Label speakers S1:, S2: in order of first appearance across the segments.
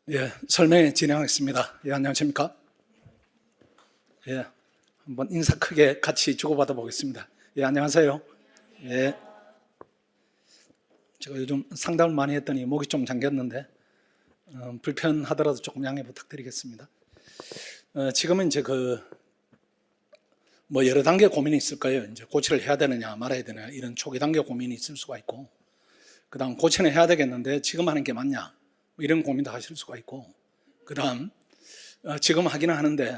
S1: 예, 설명회 진행하겠습니다. 예, 안녕하십니까? 예, 한번 인사 크게 같이 주고받아 보겠습니다. 예, 안녕하세요. 예, 제가 요즘 상담을 많이 했더니 목이 좀 잠겼는데, 불편하더라도 조금 양해 부탁드리겠습니다. 지금은 이제 여러 단계 고민이 있을 거예요. 이제 고치를 해야 되느냐, 말아야 되느냐, 이런 초기 단계 고민이 있을 수가 있고, 그 다음 고치는 해야 되겠는데, 지금 하는 게 맞냐, 이런 고민도 하실 수가 있고, 그 다음, 지금 하기는 하는데,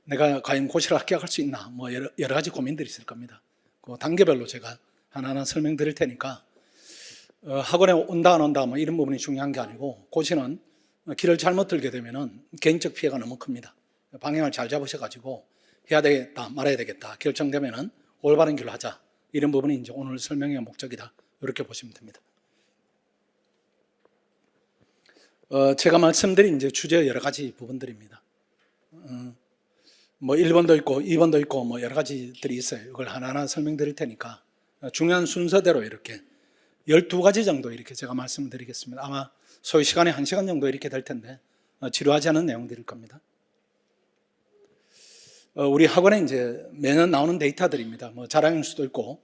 S1: 내가 과연 고치를 합격할 수 있나, 여러 가지 고민들이 있을 겁니다. 그 단계별로 제가 하나하나 설명드릴 테니까, 학원에 온다 안 온다 이런 부분이 중요한 게 아니고, 고치는 길을 잘못 들게 되면은 개인적 피해가 너무 큽니다. 방향을 잘 잡으셔가지고 해야 되겠다 말아야 되겠다 결정되면은 올바른 길로 하자, 이런 부분이 이제 오늘 설명의 목적이다, 이렇게 보시면 됩니다. 제가 말씀드린 이제 주제 여러 가지 부분들입니다. 1번도 있고 2번도 있고 여러 가지들이 있어요. 이걸 하나하나 설명드릴 테니까 중요한 순서대로 이렇게 12가지 정도 이렇게 제가 말씀을 드리겠습니다. 아마 소요 시간에 1시간 정도 이렇게 될 텐데 지루하지 않은 내용들일 겁니다. 우리 학원에 이제 매년 나오는 데이터들입니다. 자랑일 수도 있고,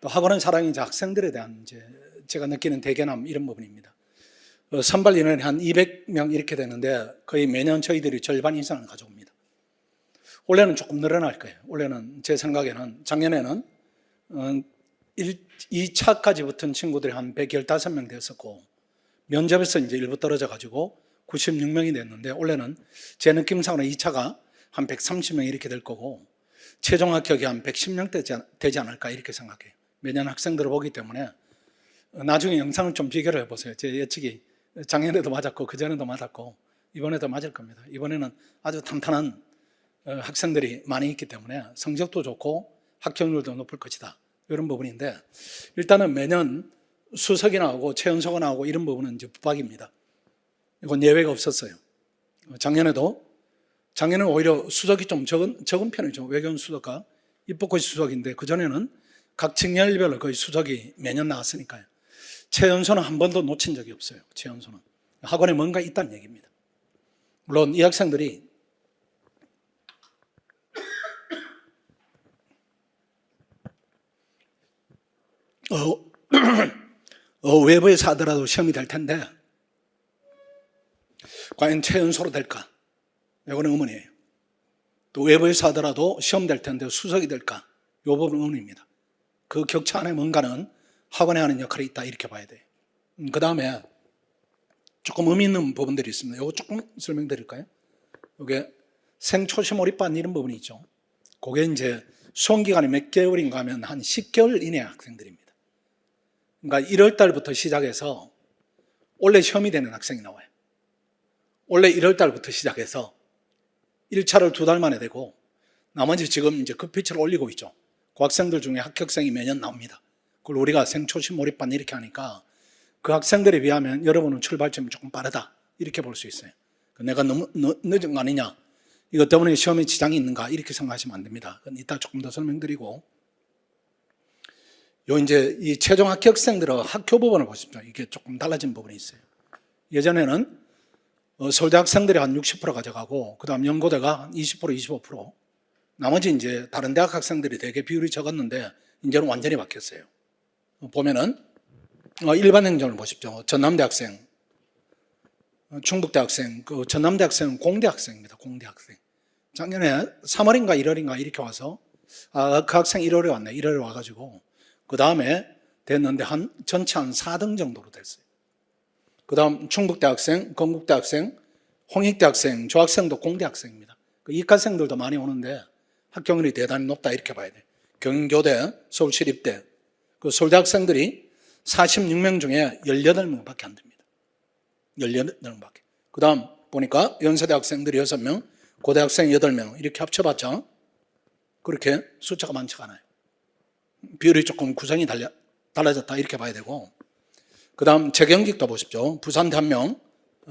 S1: 또 학원은 사랑이 이제 학생들에 대한 이제 제가 느끼는 대견함, 이런 부분입니다. 선발 인원이 한 200명 이렇게 되는데 거의 매년 저희들이 절반 이상을 가져옵니다. 올해는 조금 늘어날 거예요. 올해는 제 생각에는 작년에는 2차까지 붙은 친구들이 한 115명 되었었고, 면접에서 이제 일부 떨어져가지고 96명이 됐는데, 올해는 제 느낌상으로 2차가 한 130명 이렇게 될 거고, 최종 합격이 한 110명 되지 않을까 이렇게 생각해요. 매년 학생들을 보기 때문에. 나중에 영상을 좀 비교를 해보세요. 제 예측이 작년에도 맞았고 그전에도 맞았고 이번에도 맞을 겁니다. 이번에는 아주 탄탄한 학생들이 많이 있기 때문에 성적도 좋고 합격률도 높을 것이다, 이런 부분인데, 일단은 매년 수석이 나오고 최연소가 나오고 이런 부분은 이제 부박입니다. 이건 예외가 없었어요. 작년에는 오히려 수석이 좀 적은 편이죠. 외교원 수석과 입법고시 수석인데, 그전에는 각 직렬별로 거의 수석이 매년 나왔으니까요. 최연소는 한 번도 놓친 적이 없어요. 최연소는 학원에 뭔가 있다는 얘기입니다. 물론 이 학생들이 외부에서 하더라도 시험이 될 텐데 과연 최연소로 될까? 이건 의문이에요. 또 외부에서 하더라도 시험 될 텐데 수석이 될까? 이 부분은 의문입니다. 그 격차 안에 뭔가는 학원에 하는 역할이 있다, 이렇게 봐야 돼요. 그 다음에 조금 의미 있는 부분들이 있습니다. 이거 조금 설명드릴까요? 이게 생초시 몰입반 이런 부분이 있죠. 그게 이제 수험기간이 몇 개월인가 하면 한 10개월 이내 학생들입니다. 그러니까 1월 달부터 시작해서 원래 시험이 되는 학생이 나와요. 원래 1월 달부터 시작해서 1차를 2달 만에 되고, 나머지 지금 이제 급피치를 올리고 있죠. 그 학생들 중에 합격생이 매년 나옵니다. 그걸 우리가 생초시 몰입반 이렇게 하니까 그 학생들에 비하면 여러분은 출발점이 조금 빠르다, 이렇게 볼 수 있어요. 내가 너무 늦은 거 아니냐, 이것 때문에 시험에 지장이 있는가, 이렇게 생각하시면 안 됩니다. 그건 이따 조금 더 설명드리고, 이제 이 최종 합격생들의 학교 부분을 보십시오. 이게 조금 달라진 부분이 있어요. 예전에는 서울대 학생들이 한 60% 가져가고, 그 다음 연고대가 한 20%, 25%, 나머지 이제 다른 대학 학생들이 되게 비율이 적었는데, 이제는 완전히 바뀌었어요. 보면은, 일반 행정을 보십시오. 전남대학생, 충북대학생, 전남대학생은 공대학생입니다. 공대학생. 작년에 3월인가 1월인가 이렇게 와서, 그 학생 1월에 왔네. 1월에 와가지고, 그 다음에 됐는데 전체 한 4등 정도로 됐어요. 그 다음 충북대학생, 건국대학생, 홍익대학생, 조학생도 공대학생입니다. 이과생들도 많이 오는데 합격률이 대단히 높다, 이렇게 봐야 돼요. 경인교대, 서울시립대, 서울대 학생들이 46명 중에 18명밖에 안 됩니다. 18명밖에. 그 다음 보니까 연세대 학생들이 6명, 고대학생 8명, 이렇게 합쳐봤자 그렇게 숫자가 많지가 않아요. 비율이 조금 구성이 달라졌다, 이렇게 봐야 되고, 그 다음 재경직도 보십시오. 부산대 1명,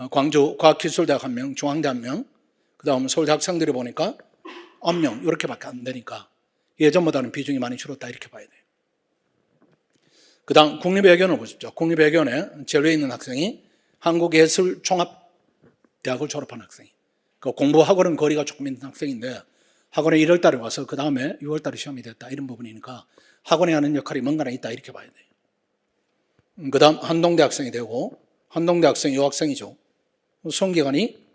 S1: 광주 과학기술대학 1명, 중앙대 1명, 그 다음 서울대 학생들이 보니까 1명, 이렇게 밖에 안 되니까 예전보다는 비중이 많이 줄었다, 이렇게 봐야 돼요. 그 다음 국립외교원을 보십시오. 국립외교원에 제일 위에 있는 학생이 한국예술종합 대학을 졸업한 학생이. 그 공부학원은 거리가 조금 있는 학생인데 학원에 1월 달에 와서 그 다음에 6월 달에 시험이 됐다 이런 부분이니까 학원에 하는 역할이 뭔가는 있다 이렇게 봐야 돼요. 그 다음 한동대 학생이 되고 한동대 학생이 여학생이죠. 수험기간이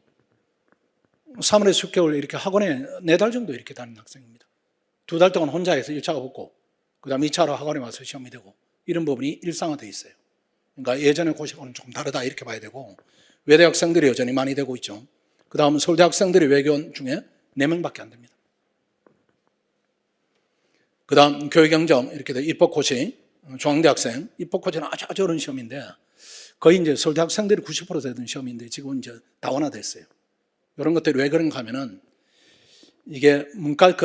S1: 3월에서 6개월 이렇게 학원에 4달 정도 이렇게 다니는 학생입니다. 2달 동안 혼자 해서 1차가 붙고 그 다음 2차로 학원에 와서 시험이 되고 이런 부분이 일상화되어 있어요. 그러니까 예전의 고시하고는 조금 다르다 이렇게 봐야 되고 외대 학생들이 여전히 많이 되고 있죠. 그 다음 서울대 학생들이 외교원 중에 4명밖에 안 됩니다. 그 다음 교육행정 이렇게 돼 입법고시 중앙대 학생 입법고시는 아주 어려운 시험인데 거의 이제 서울대 학생들이 90% 되던 시험인데 지금은 이제 다원화됐어요. 이런 것들이 왜 그런가 하면은 이게 문과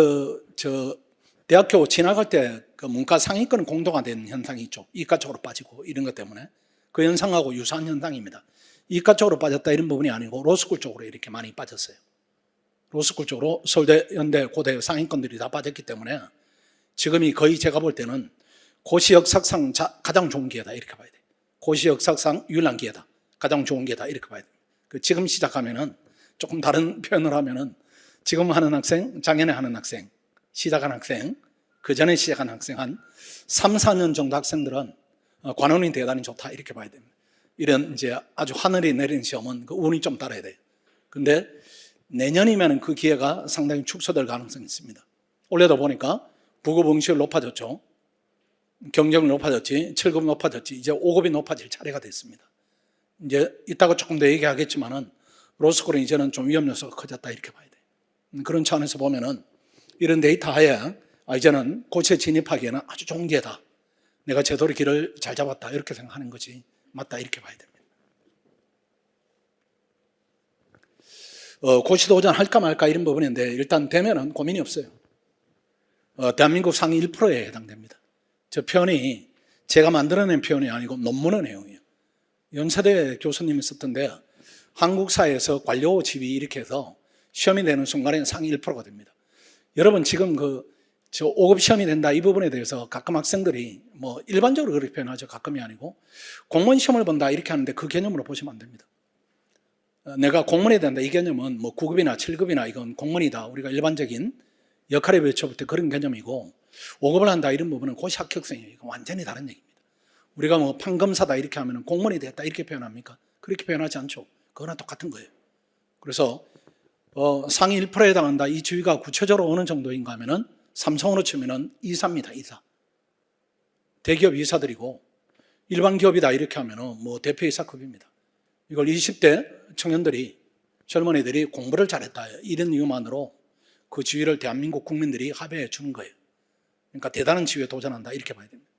S1: 대학교 진학할 때 그 문과 상위권 공동화되는 현상이 있죠. 이과 쪽으로 빠지고 이런 것 때문에 그 현상하고 유사한 현상입니다. 이과 쪽으로 빠졌다 이런 부분이 아니고 로스쿨 쪽으로 이렇게 많이 빠졌어요. 로스쿨 쪽으로 서울대, 연대, 고대 상위권들이 다 빠졌기 때문에 지금이 거의 제가 볼 때는 고시 역사상 가장 좋은 기회다 이렇게 봐야 돼요. 고시 역사상 유일한 기회다. 가장 좋은 기회다 이렇게 봐야 돼요. 지금 시작하면은 조금 다른 표현을 하면은 지금 하는 학생, 작년에 하는 학생, 시작한 학생, 그 전에 시작한 학생 한 3, 4년 정도 학생들은 관원이 대단히 좋다 이렇게 봐야 됩니다. 이런 이제 아주 하늘이 내리는 시험은 그 운이 좀 따라야 돼요. 근데 내년이면 그 기회가 상당히 축소될 가능성이 있습니다. 올해도 보니까 9급 응시율 높아졌죠. 경쟁이 높아졌지, 7급 높아졌지, 이제 5급이 높아질 차례가 됐습니다. 이제 이따가 조금 더 얘기하겠지만은 로스쿨은 이제는 좀 위험 요소가 커졌다 이렇게 봐야 돼요. 그런 차원에서 보면은 이런 데이터 하에 이제는 고시에 진입하기에는 아주 좋은 기회다. 내가 제대로 길을 잘 잡았다 이렇게 생각하는 것이 맞다 이렇게 봐야 됩니다. 고시 도전할까 말까 이런 부분인데 일단 되면은 고민이 없어요. 대한민국 상위 1%에 해당됩니다. 저 표현이 제가 만들어낸 표현이 아니고 논문의 내용이에요. 연세대 교수님이 썼던데 한국 사회에서 관료 지위 이렇게 해서 시험이 되는 순간에 상위 1%가 됩니다. 여러분 지금 5급 시험이 된다 이 부분에 대해서 가끔 학생들이 뭐 일반적으로 그렇게 표현하죠. 가끔이 아니고 공무원 시험을 본다 이렇게 하는데 그 개념으로 보시면 안 됩니다. 내가 공무원이 된다 이 개념은 뭐 9급이나 7급이나 이건 공무원이다. 우리가 일반적인 역할에 외쳐볼 때 그런 개념이고 5급을 한다 이런 부분은 고시 합격생이에요. 이건 완전히 다른 얘기입니다. 우리가 뭐 판검사다 이렇게 하면 공무원이 됐다 이렇게 표현합니까? 그렇게 표현하지 않죠. 그거랑 똑같은 거예요. 그래서 상위 1%에 해당한다. 이 지위가 구체적으로 어느 정도인가 하면은 삼성으로 치면은 이사입니다. 이사. 대기업 이사들이고 일반 기업이다 이렇게 하면은 뭐 대표이사급입니다. 이걸 20대 청년들이 젊은 애들이 공부를 잘했다 이런 이유만으로 그 지위를 대한민국 국민들이 합의해 주는 거예요. 그러니까 대단한 지위에 도전한다 이렇게 봐야 됩니다.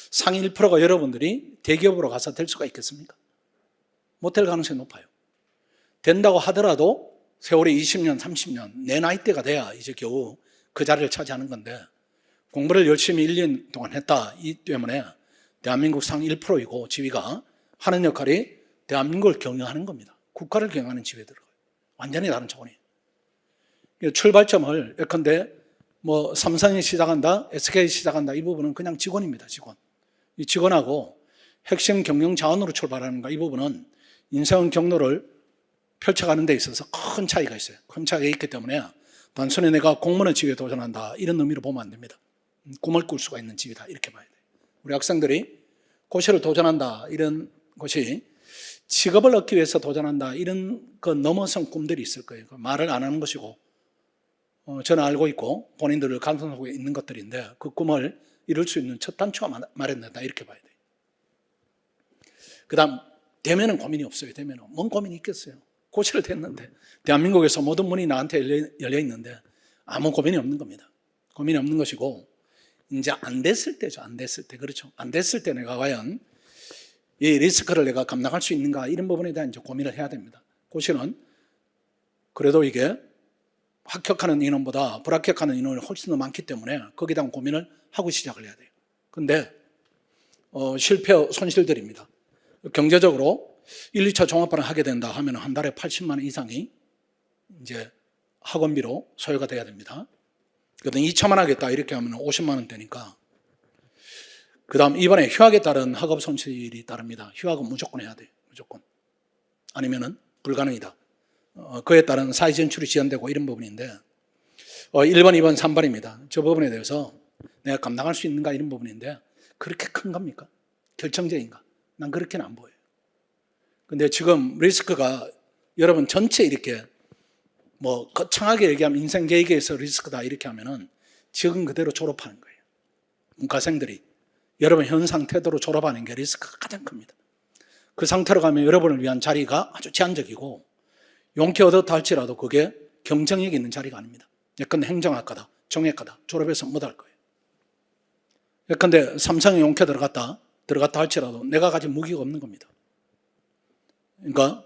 S1: 상위 1%가 여러분들이 대기업으로 가서 될 수가 있겠습니까? 못 될 가능성이 높아요. 된다고 하더라도 세월이 20년, 30년 내 나이대가 돼야 이제 겨우 그 자리를 차지하는 건데 공부를 열심히 1년 동안 했다 이 때문에 대한민국 상위 1%이고 지위가 하는 역할이 대한민국을 경영하는 겁니다. 국가를 경영하는 지위에 들어가요. 완전히 다른 차원이에요. 출발점을 예컨대 뭐 삼성이 시작한다, SK이 시작한다 이 부분은 그냥 직원입니다. 직원. 이 직원하고 핵심 경영 자원으로 출발하는 거 이 부분은 인생 경로를 펼쳐가는 데 있어서 큰 차이가 있어요. 큰 차이가 있기 때문에 단순히 내가 공무원의 지위에 도전한다 이런 의미로 보면 안 됩니다. 꿈을 꿀 수가 있는 지위다 이렇게 봐야 돼요. 우리 학생들이 고시를 도전한다 이런 것이 직업을 얻기 위해서 도전한다 이런 그 넘어선 꿈들이 있을 거예요. 말을 안 하는 것이고 저는 알고 있고 본인들을 감상하고 있는 것들인데 그 꿈을 이룰 수 있는 첫 단추가 마련된다 이렇게 봐야 돼요. 그 다음 되면은 고민이 없어요. 되면은 뭔 고민이 있겠어요. 고시를 됐는데 대한민국에서 모든 문이 나한테 열려 있는데 아무 고민이 없는 겁니다. 고민이 없는 것이고 이제 안 됐을 때죠. 안 됐을 때 그렇죠. 안 됐을 때 내가 과연 이 리스크를 내가 감당할 수 있는가 이런 부분에 대한 이제 고민을 해야 됩니다. 고시는 그래도 이게 합격하는 인원보다 불합격하는 인원이 훨씬 더 많기 때문에 거기에 대한 고민을 하고 시작을 해야 돼요. 근데 실패 손실들입니다. 경제적으로 1, 2차 종합반을 하게 된다 하면 한 달에 80만 원 이상이 이제 학원비로 소요가 돼야 됩니다. 그다음 2차만 하겠다 이렇게 하면 50만 원 되니까 그 다음 이번에 휴학에 따른 학업 손실이 따릅니다. 휴학은 무조건 해야 돼요. 무조건. 아니면은 불가능이다. 그에 따른 사회 진출이 지연되고 이런 부분인데 1번, 2번, 3번입니다. 저 부분에 대해서 내가 감당할 수 있는가 이런 부분인데 그렇게 큰 겁니까? 결정적인가? 난 그렇게는 안 보여요. 근데 지금 리스크가 여러분 전체 이렇게 뭐 거창하게 얘기하면 인생 계획에서 리스크다 이렇게 하면은 지금 그대로 졸업하는 거예요. 문과생들이 여러분 현 상태대로 졸업하는 게 리스크가 가장 큽니다. 그 상태로 가면 여러분을 위한 자리가 아주 제한적이고 용케 얻었다 할지라도 그게 경쟁력이 있는 자리가 아닙니다. 예컨대 행정학과다, 정외과다 졸업해서 못할 거예요. 예컨대 삼성에 용케 들어갔다 할지라도 내가 가진 무기가 없는 겁니다. 그러니까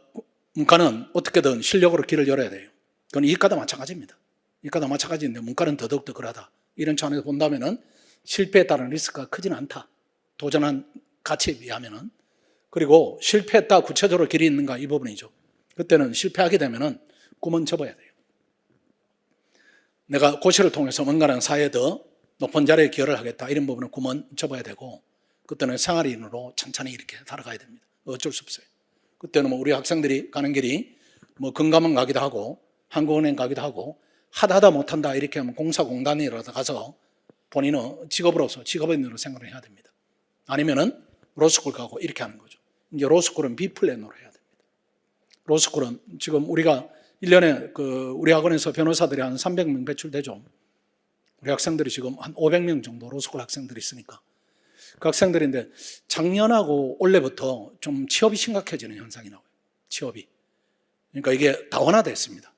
S1: 문과는 어떻게든 실력으로 길을 열어야 돼요. 그건 이과도 마찬가지입니다. 이과도 마찬가지인데 문과는 더더욱 더 그러하다. 이런 차원에서 본다면은 실패에 따른 리스크가 크지는 않다. 도전한 가치에 비하면은. 그리고 실패했다 구체적으로 길이 있는가 이 부분이죠. 그때는 실패하게 되면은 꿈은 접어야 돼요. 내가 고시를 통해서 뭔가는 사회에 더 높은 자리에 기여를 하겠다 이런 부분은 꿈은 접어야 되고 그때는 생활인으로 천천히 이렇게 살아가야 됩니다. 어쩔 수 없어요. 그때는 뭐 우리 학생들이 가는 길이 뭐 금감원 가기도 하고 한국은행 가기도 하고 하다 못한다 이렇게 하면 공사공단이라도 가서 본인은 직업인으로 생각을 해야 됩니다. 아니면은 로스쿨 가고 이렇게 하는 거죠. 이제 로스쿨은 B플랜으로 해야 됩니다. 로스쿨은 지금 우리가 1년에 우리 학원에서 변호사들이 한 300명 배출되죠. 우리 학생들이 지금 한 500명 정도 로스쿨 학생들이 있으니까. 그 학생들인데 작년하고 올해부터 좀 취업이 심각해지는 현상이 나와요. 취업이. 그러니까 이게 다원화됐습니다.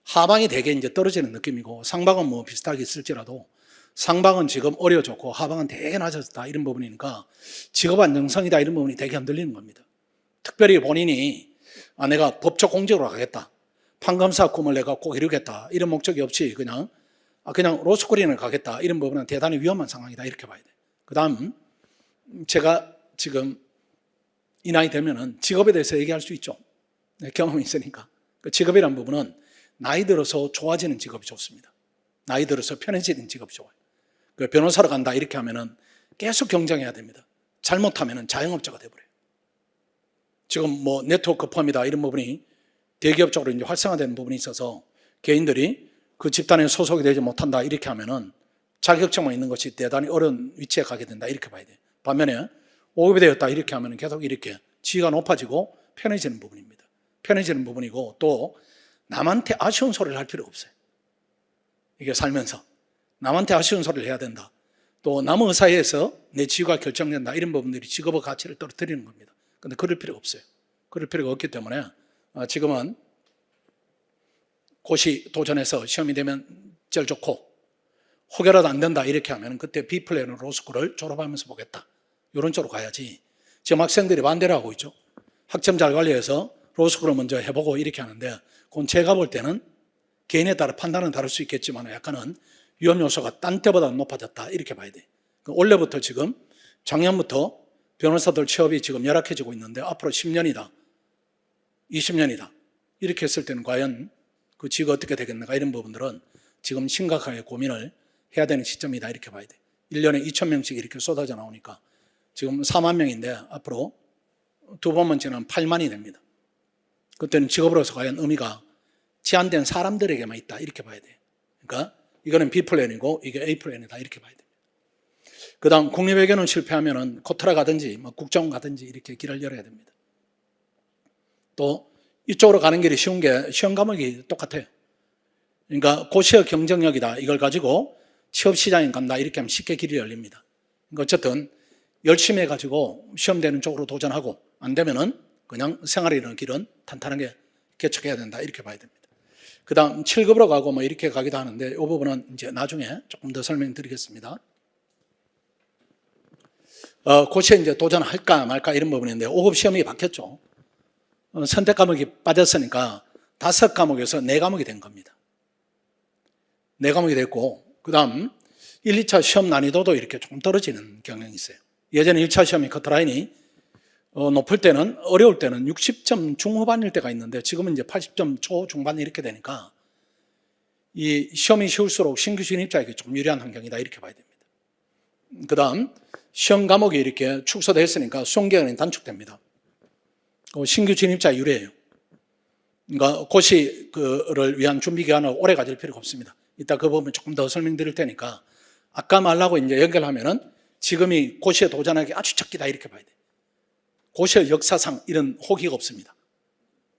S1: 하방이 되게 이제 떨어지는 느낌이고 상방은 뭐 비슷하게 있을지라도 상방은 지금 어려졌고 하방은 되게 낮아졌다 이런 부분이니까 직업 안정성이다 이런 부분이 되게 흔들리는 겁니다. 특별히 본인이 내가 법적 공직으로 가겠다. 판검사 꿈을 내가 꼭 이루겠다. 이런 목적이 없이 그냥 로스쿨인을 가겠다. 이런 부분은 대단히 위험한 상황이다. 이렇게 봐야 돼요. 그 다음 제가 지금 이 나이 되면은 직업에 대해서 얘기할 수 있죠. 경험이 있으니까. 그 직업이란 부분은 나이 들어서 좋아지는 직업이 좋습니다. 나이 들어서 편해지는 직업이 좋아요. 그 변호사로 간다 이렇게 하면은 계속 경쟁해야 됩니다. 잘못하면은 자영업자가 돼버려요. 지금 뭐 네트워크 펌이다 이런 부분이 대기업 쪽으로 이제 활성화되는 부분이 있어서 개인들이 그 집단에 소속이 되지 못한다 이렇게 하면은 자격증만 있는 것이 대단히 어려운 위치에 가게 된다 이렇게 봐야 돼요. 반면에 5급이 되었다 이렇게 하면은 계속 이렇게 지위가 높아지고 편해지는 부분입니다. 편해지는 부분이고 또 남한테 아쉬운 소리를 할 필요가 없어요. 이게 살면서 남한테 아쉬운 소리를 해야 된다. 또 남의 사이에서 내 지위가 결정된다. 이런 부분들이 직업의 가치를 떨어뜨리는 겁니다. 그런데 그럴 필요가 없어요. 그럴 필요가 없기 때문에 지금은 고시 도전해서 시험이 되면 제일 좋고 혹여라도 안 된다 이렇게 하면 그때 B플랜으로 로스쿨을 졸업하면서 보겠다. 이런 쪽으로 가야지. 지금 학생들이 반대를 하고 있죠. 학점 잘 관리해서 로스쿨을 먼저 해보고 이렇게 하는데 그건 제가 볼 때는 개인에 따라 판단은 다를 수 있겠지만 약간은 위험 요소가 딴 때보다 높아졌다 이렇게 봐야 돼. 올해부터 지금 작년부터 변호사들 취업이 지금 열악해지고 있는데 앞으로 10년이다 20년이다 이렇게 했을 때는 과연 그 직업이 어떻게 되겠는가 이런 부분들은 지금 심각하게 고민을 해야 되는 시점이다 이렇게 봐야 돼. 1년에 2,000명씩 이렇게 쏟아져 나오니까 지금 4만 명인데 앞으로 두 번만 지나면 8만이 됩니다. 그때는 직업으로서 과연 의미가 제한된 사람들에게만 있다 이렇게 봐야 돼요. 그러니까 이거는 B플랜이고 이게 A플랜이다 이렇게 봐야 됩니다. 그 다음 국립외교는 실패하면은 코트라 가든지 뭐 국정 가든지 이렇게 길을 열어야 됩니다. 또 이쪽으로 가는 길이 쉬운 게 시험 과목이 똑같아요. 그러니까 고시의 경쟁력이다 이걸 가지고 취업 시장에 간다 이렇게 하면 쉽게 길이 열립니다. 그러니까 어쨌든 열심히 해가지고 시험 되는 쪽으로 도전하고 안 되면은 그냥 생활이라는 길은 탄탄하게 개척해야 된다 이렇게 봐야 됩니다. 그 다음 7급으로 가고 뭐 이렇게 가기도 하는데 이 부분은 이제 나중에 조금 더 설명드리겠습니다. 고시에 이제 도전할까 말까 이런 부분인데 5급 시험이 바뀌었죠. 선택 과목이 빠졌으니까 5과목에서 4과목이 된 겁니다. 4과목이 됐고 그 다음 1, 2차 시험 난이도도 이렇게 조금 떨어지는 경향이 있어요. 예전에 1차 시험이 커트라인이 높을 때는 어려울 때는 60점 중후반일 때가 있는데 지금은 이제 80점 초중반 이렇게 되니까 이 시험이 쉬울수록 신규 진입자에게 좀 유리한 환경이다 이렇게 봐야 됩니다. 그 다음 시험 과목이 이렇게 축소되어 있으니까 수험 기간이 단축됩니다. 신규 진입자 유리해요. 그러니까 고시를 위한 준비 기간을 오래 가질 필요가 없습니다. 이따 그 부분 조금 더 설명드릴 테니까 아까 말하고 이제 연결하면은 지금이 고시에 도전하기 아주 적기다 이렇게 봐야 돼. 고시의 역사상 이런 호기가 없습니다.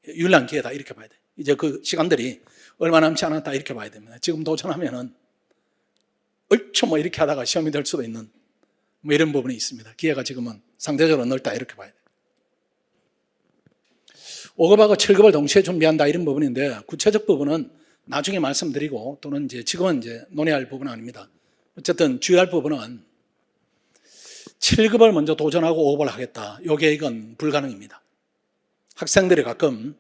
S1: 유일한 기회다 이렇게 봐야 돼. 이제 그 시간들이 얼마 남지 않았다 이렇게 봐야 됩니다. 지금 도전하면은 얼추 뭐 이렇게 하다가 시험이 될 수도 있는 뭐 이런 부분이 있습니다. 기회가 지금은 상대적으로 넓다 이렇게 봐야 돼. 5급하고 7급을 동시에 준비한다 이런 부분인데 구체적 부분은 나중에 말씀드리고 또는 이제 지금은 이제 논의할 부분은 아닙니다. 어쨌든 주의할 부분은 7급을 먼저 도전하고 5급을 하겠다. 이 계획은 불가능입니다. 학생들이 가끔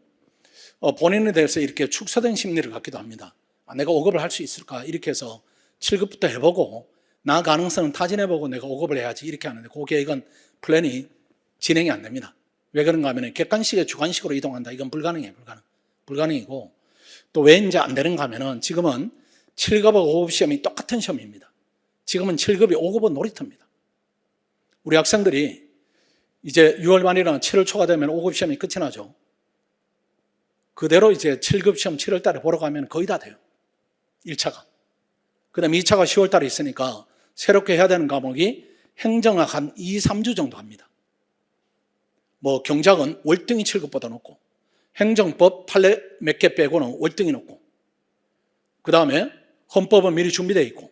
S1: 본인에 대해서 이렇게 축소된 심리를 갖기도 합니다. 내가 5급을 할 수 있을까 이렇게 해서 7급부터 해보고 나 가능성을 타진해보고 내가 5급을 해야지 이렇게 하는데 그 계획은 플랜이 진행이 안 됩니다. 왜 그런가 하면 객관식에 주관식으로 이동한다. 이건 불가능해요. 불가능이고 또 왜 이제 안 되는가 하면은 지금은 7급하고 5급 시험이 똑같은 시험입니다. 지금은 7급이 5급은 놀이터입니다. 우리 학생들이 이제 6월 말이나 7월 초가 되면 5급 시험이 끝이 나죠. 그대로 이제 7급 시험 7월 달에 보러 가면 거의 다 돼요. 1차가. 그 다음에 2차가 10월 달에 있으니까 새롭게 해야 되는 과목이 행정학 한 2, 3주 정도 합니다. 뭐 경작은 월등히 7급보다 높고 행정법 판례 몇 개 빼고는 월등히 높고 그 다음에 헌법은 미리 준비되어 있고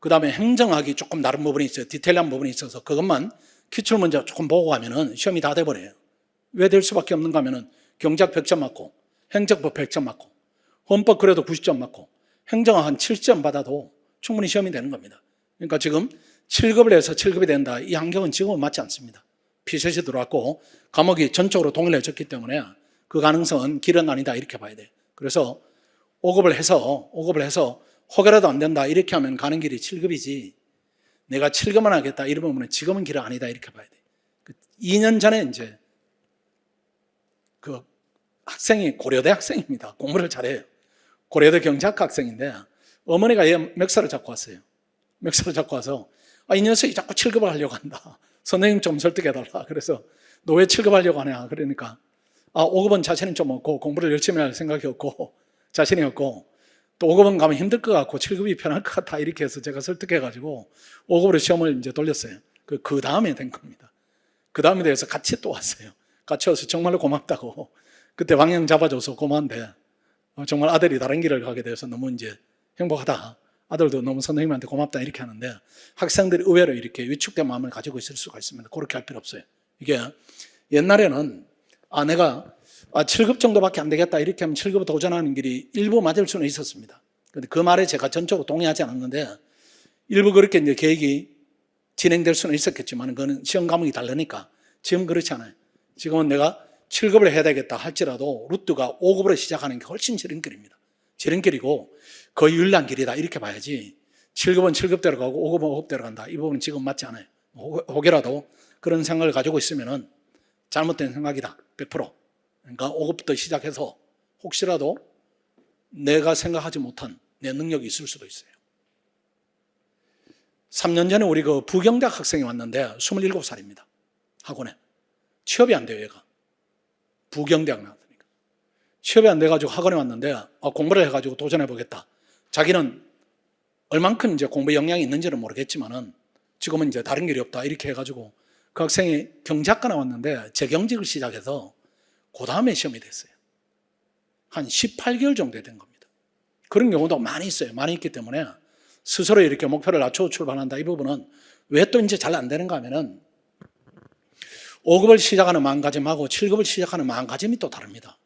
S1: 그 다음에 행정학이 조금 다른 부분이 있어요. 디테일한 부분이 있어서 그것만 기출문제 조금 보고 가면은 시험이 다 돼버려요. 왜 될 수밖에 없는가 하면은 경작 100점 맞고 행정법 100점 맞고 헌법 그래도 90점 맞고 행정학 한 70점 받아도 충분히 시험이 되는 겁니다. 그러니까 지금 7급을 해서 7급이 된다. 이 환경은 지금은 맞지 않습니다. 피셋이 들어왔고 과목이 전적으로 동일해졌기 때문에 그 가능성은 길은 아니다 이렇게 봐야 돼요. 그래서 5급을 해서 혹여라도 안 된다 이렇게 하면 가는 길이 7급이지 내가 7급만 하겠다 이런 부분은 지금은 길은 아니다 이렇게 봐야 돼요. 2년 전에 이제 그 학생이 고려대 학생입니다. 공부를 잘해요. 고려대 경제학과 학생인데 어머니가 얘 멱살을 잡고 왔어요. 멱살을 잡고 와서 이 녀석이 자꾸 7급을 하려고 한다. 선생님 좀 설득해달라. 그래서 너 왜 7급 하려고 하냐. 그러니까 5급은 자신은 좀 없고 공부를 열심히 할 생각이 없고 자신이 없고 또 5급은 가면 힘들 것 같고 7급이 편할 것 같아. 이렇게 해서 제가 설득해가지고 5급으로 시험을 이제 돌렸어요. 그 다음에 된 겁니다. 그 다음에 대해서 같이 또 왔어요. 같이 와서 정말로 고맙다고. 그때 방향 잡아줘서 고마운데 정말 아들이 다른 길을 가게 돼서 너무 이제 행복하다. 아들도 너무 선생님한테 고맙다 이렇게 하는데 학생들이 의외로 이렇게 위축된 마음을 가지고 있을 수가 있습니다. 그렇게 할 필요 없어요. 이게 옛날에는 내가 7급 정도밖에 안 되겠다 이렇게 하면 7급 도전하는 길이 일부 맞을 수는 있었습니다. 그런데 그 말에 제가 전적으로 동의하지 않았는데 일부 그렇게 이제 계획이 진행될 수는 있었겠지만 그거는 시험 과목이 다르니까 지금 그렇지 않아요. 지금은 내가 7급을 해야 되겠다 할지라도 루트가 5급으로 시작하는 게 훨씬 지름길입니다. 지름길이고 거의 유일한 길이다 이렇게 봐야지 7급은 7급대로 가고 5급은 5급대로 간다. 이 부분은 지금 맞지 않아요. 혹여라도 그런 생각을 가지고 있으면 잘못된 생각이다. 100%. 그러니까 5급부터 시작해서 혹시라도 내가 생각하지 못한 내 능력이 있을 수도 있어요. 3년 전에 우리 그 부경대학 학생이 왔는데 27살입니다. 학원에. 취업이 안 돼요, 얘가. 부경대학 나왔으니까. 취업이 안 돼가지고 학원에 왔는데 공부를 해가지고 도전해보겠다. 자기는 얼만큼 이제 공부 역량이 있는지는 모르겠지만은 지금은 이제 다른 길이 없다. 이렇게 해가지고 그 학생이 경제학과 나왔는데 재경직을 시작해서 그 다음에 시험이 됐어요. 한 18개월 정도 된 겁니다. 그런 경우도 많이 있어요. 많이 있기 때문에 스스로 이렇게 목표를 낮추어 출발한다. 이 부분은 왜 또 이제 잘 안 되는가 하면은 5급을 시작하는 마음가짐하고 7급을 시작하는 마음가짐이 또 다릅니다.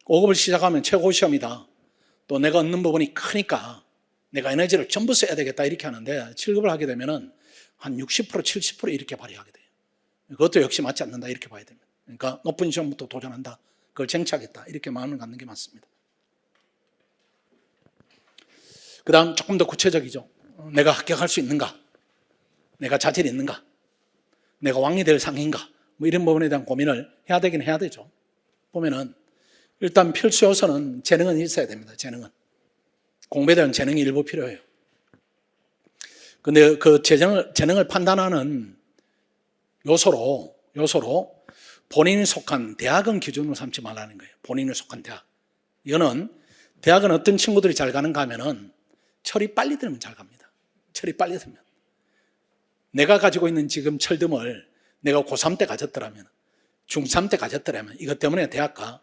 S1: 5급을 시작하면 최고 시험이다. 또 내가 얻는 부분이 크니까 내가 에너지를 전부 써야 되겠다 이렇게 하는데 7급을 하게 되면은 한 60% 70% 이렇게 발휘하게 돼요. 그것도 역시 맞지 않는다 이렇게 봐야 됩니다. 그러니까 높은 시험부터 도전한다. 그걸 쟁취하겠다 이렇게 마음을 갖는 게 맞습니다. 그 다음 조금 더 구체적이죠. 내가 합격할 수 있는가? 내가 자질이 있는가? 내가 왕이 될 상인가? 뭐 이런 부분에 대한 고민을 해야 되긴 해야 되죠. 보면은 일단 필수 요소는 재능은 있어야 됩니다. 재능은. 공부에 대한 재능이 일부 필요해요. 근데 그 재능을 판단하는 요소로 본인이 속한 대학은 기준으로 삼지 말라는 거예요. 본인이 속한 대학. 이거는 대학은 어떤 친구들이 잘 가는가 하면은 철이 빨리 들면 잘 갑니다. 철이 빨리 들면. 내가 가지고 있는 지금 철듦을 내가 고3 때 가졌더라면, 중3 때 가졌더라면 이것 때문에 대학과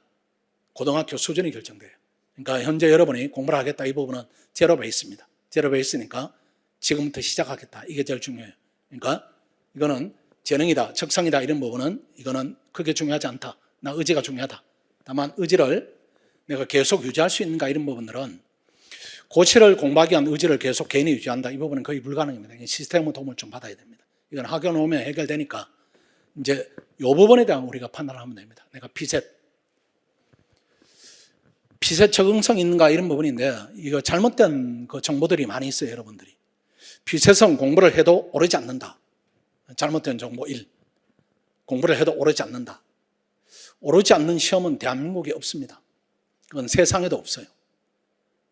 S1: 고등학교 수준이 결정돼요. 그러니까 현재 여러분이 공부를 하겠다 이 부분은 제로 베이스입니다. 제로 베이스니까 지금부터 시작하겠다. 이게 제일 중요해요. 그러니까 이거는 재능이다, 적성이다 이런 부분은 이거는 크게 중요하지 않다. 나 의지가 중요하다. 다만 의지를 내가 계속 유지할 수 있는가 이런 부분들은 고시를 공부하기 위한 의지를 계속 개인이 유지한다. 이 부분은 거의 불가능입니다. 시스템의 도움을 좀 받아야 됩니다. 이건 학연 오면 해결되니까 이제 이 부분에 대한 우리가 판단을 하면 됩니다. 내가 피셋 적응성 있는가 이런 부분인데 이거 잘못된 그 정보들이 많이 있어요. 여러분들이. 피셋은 공부를 해도 오르지 않는다. 잘못된 정보 1. 공부를 해도 오르지 않는다. 오르지 않는 시험은 대한민국에 없습니다. 그건 세상에도 없어요.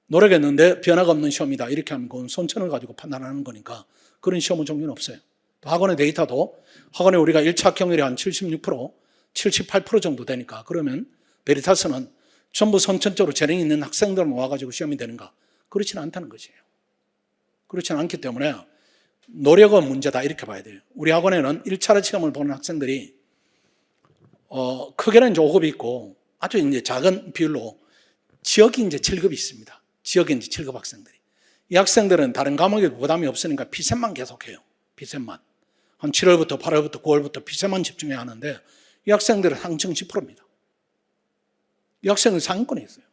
S1: 노력했는데 변화가 없는 시험이다. 이렇게 하면 그건 손천을 가지고 판단하는 거니까 그런 시험은 종류는 없어요. 또 학원의 데이터도 학원에 우리가 1차 합격률이 한 76%, 78% 정도 되니까 그러면 베리타스는 전부 선천적으로 재능이 있는 학생들만 와가지고 시험이 되는가? 그렇지는 않다는 것이에요. 그렇지는 않기 때문에 노력은 문제다 이렇게 봐야 돼요. 우리 학원에는 1차 시험을 보는 학생들이 크게는 이제 5급이 있고 아주 이제 작은 비율로 지역이 이제 7급이 있습니다. 지역에 이제 7급 학생들이. 이 학생들은 다른 과목에 부담이 없으니까 피셋만 계속해요. 피셋만. 한 7월부터 8월부터 9월부터 피셋만 집중해야 하는데 이 학생들은 상층 10%입니다. 이 학생은 상위권에 있어요.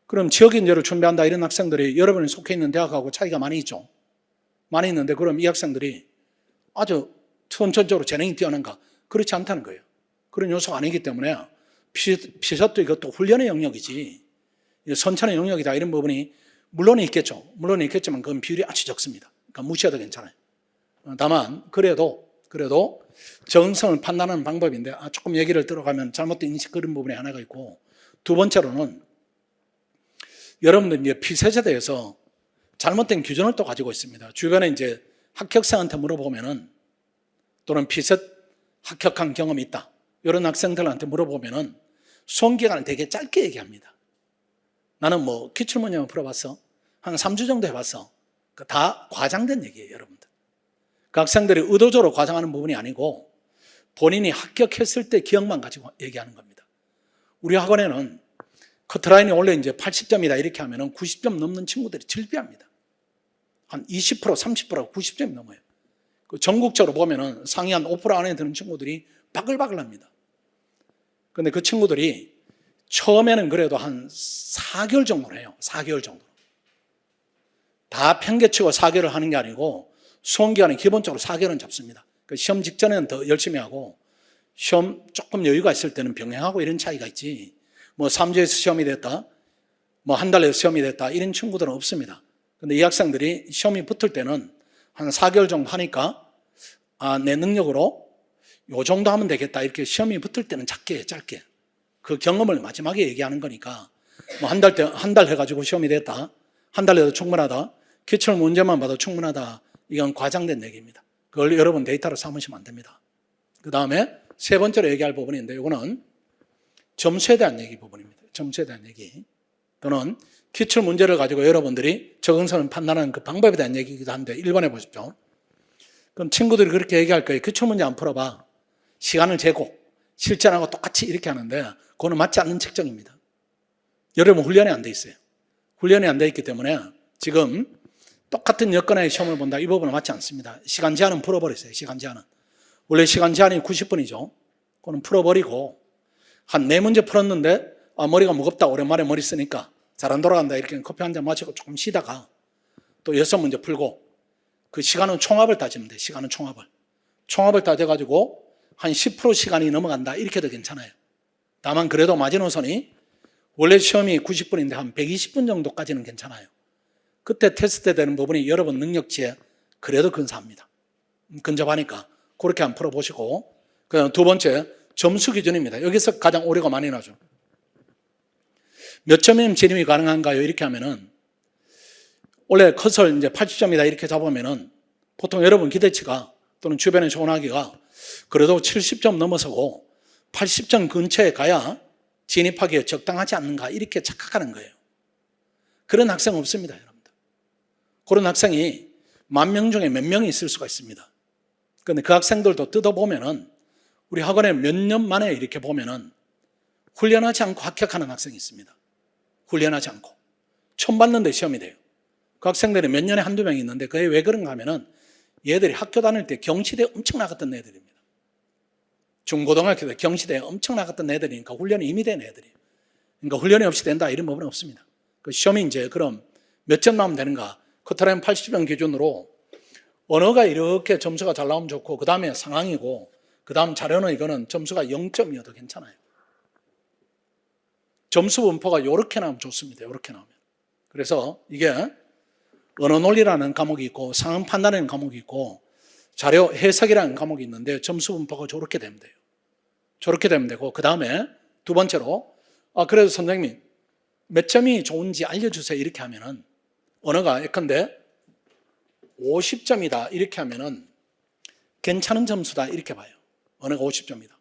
S1: 그럼 지역 인재를 준비한다 이런 학생들이 여러분이 속해 있는 대학하고 차이가 많이 있죠. 많이 있는데 그럼 이 학생들이 아주 선천적으로 재능이 뛰어난가? 그렇지 않다는 거예요. 그런 요소가 아니기 때문에 피셋도 이것도 훈련의 영역이지 선천의 영역이다 이런 부분이 물론 있겠죠. 물론 있겠지만 그건 비율이 아주 적습니다. 그러니까 무시해도 괜찮아요. 다만 그래도 적응성을 판단하는 방법인데 조금 얘기를 들어가면 잘못된 인식 그런 부분이 하나가 있고 두 번째로는 여러분들 이제 피셋에 대해서 잘못된 기준을 또 가지고 있습니다. 주변에 이제 합격생한테 물어보면은 또는 피셋 합격한 경험이 있다. 이런 학생들한테 물어보면은 수험 기간을 되게 짧게 얘기합니다. 나는 뭐 기출문제만 풀어봤어. 한 3주 정도 해봤어. 다 과장된 얘기예요, 여러분들. 그 학생들이 의도적으로 과장하는 부분이 아니고 본인이 합격했을 때 기억만 가지고 얘기하는 겁니다. 우리 학원에는 커트라인이 원래 이제 80점이다 이렇게 하면은 90점 넘는 친구들이 즐비합니다. 한 20%, 30%가 90점이 넘어요. 전국적으로 보면은 상위 한 5% 안에 드는 친구들이 바글바글 합니다. 근데 그 친구들이 처음에는 그래도 한 4개월 정도를 해요. 4개월 정도. 다 평균치고 4개월을 하는 게 아니고 수험 기간은 기본적으로 4개월은 잡습니다. 시험 직전에는 더 열심히 하고 시험 조금 여유가 있을 때는 병행하고 이런 차이가 있지. 뭐 3주에서 시험이 됐다. 뭐 한 달에서 시험이 됐다. 이런 친구들은 없습니다. 근데 이 학생들이 시험이 붙을 때는 한 4개월 정도 하니까 내 능력으로 요 정도 하면 되겠다. 이렇게 시험이 붙을 때는 짧게. 그 경험을 마지막에 얘기하는 거니까 뭐 한 달 해가지고 시험이 됐다. 한 달 해도 충분하다. 기출 문제만 봐도 충분하다. 이건 과장된 얘기입니다. 그걸 여러분 데이터로 삼으시면 안 됩니다. 그 다음에 세 번째로 얘기할 부분인데 이거는 점수에 대한 얘기 부분입니다. 점수에 대한 얘기. 또는 기출 문제를 가지고 여러분들이 적응성을 판단하는 그 방법에 대한 얘기이기도 한데 1번 해보십시오. 그럼 친구들이 그렇게 얘기할 거예요. 기출 문제 안 풀어봐. 시간을 재고 실전하고 똑같이 이렇게 하는데 그거는 맞지 않는 책정입니다. 여러분 훈련이 안 돼 있어요. 훈련이 안 돼 있기 때문에 지금 똑같은 여건의 시험을 본다. 이 부분은 맞지 않습니다. 시간 제한은 풀어버렸어요. 시간 제한은. 원래 시간 제한이 90분이죠. 그거는 풀어버리고 한 4문제 풀었는데 머리가 무겁다. 오랜만에 머리 쓰니까 잘 안 돌아간다. 이렇게 커피 한 잔 마시고 조금 쉬다가 또 6문제 풀고 그 시간은 총합을 따지면 돼요. 시간은 총합을 따져가지고 한 10% 시간이 넘어간다. 이렇게 해도 괜찮아요. 다만 그래도 마지노선이 원래 시험이 90분인데 한 120분 정도까지는 괜찮아요. 그때 테스트 되는 부분이 여러분 능력치에 그래도 근사합니다. 근접하니까 그렇게 한번 풀어보시고 그다음 두 번째 점수 기준입니다. 여기서 가장 오류가 많이 나죠. 몇 점이면 진입이 가능한가요? 이렇게 하면은 원래 컷을 이제 80점이다 이렇게 잡으면은 보통 여러분 기대치가 또는 주변의 조언하기가 그래도 70점 넘어서고 80점 근처에 가야 진입하기에 적당하지 않는가 이렇게 착각하는 거예요. 그런 학생 없습니다, 여러분들. 그런 학생이 10,000명 중에 몇 명이 있을 수가 있습니다. 그런데 그 학생들도 뜯어보면은 우리 학원에 몇 년 만에 이렇게 보면은 훈련하지 않고 합격하는 학생이 있습니다. 훈련하지 않고. 처음 봤는데 시험이 돼요. 그 학생들이 몇 년에 한두 명 있는데 그게 왜 그런가 하면은 얘들이 학교 다닐 때 경시대에 엄청 나갔던 애들입니다. 중고등학교 때 경시대에 엄청 나갔던 애들이니까 훈련이 이미 된 애들이에요. 그러니까 훈련이 없이 된다 이런 법은 없습니다. 그 시험이 이제 그럼 몇 점 나오면 되는가? 커트라인 80점 기준으로 언어가 이렇게 점수가 잘 나오면 좋고 그 다음에 상황이고 그 다음 자료는 이거는 점수가 0점이어도 괜찮아요. 점수 분포가 이렇게 나오면 좋습니다. 이렇게 나오면. 그래서 이게 언어 논리라는 과목이 있고 상황 판단이라는 과목이 있고 자료 해석이라는 과목이 있는데 점수 분포가 저렇게 되면 돼요. 저렇게 되면 되고 그 다음에 두 번째로 그래도 선생님 몇 점이 좋은지 알려주세요 이렇게 하면은 언어가 예컨대 50점이다 이렇게 하면은 괜찮은 점수다 이렇게 봐요. 언어가 50점이다.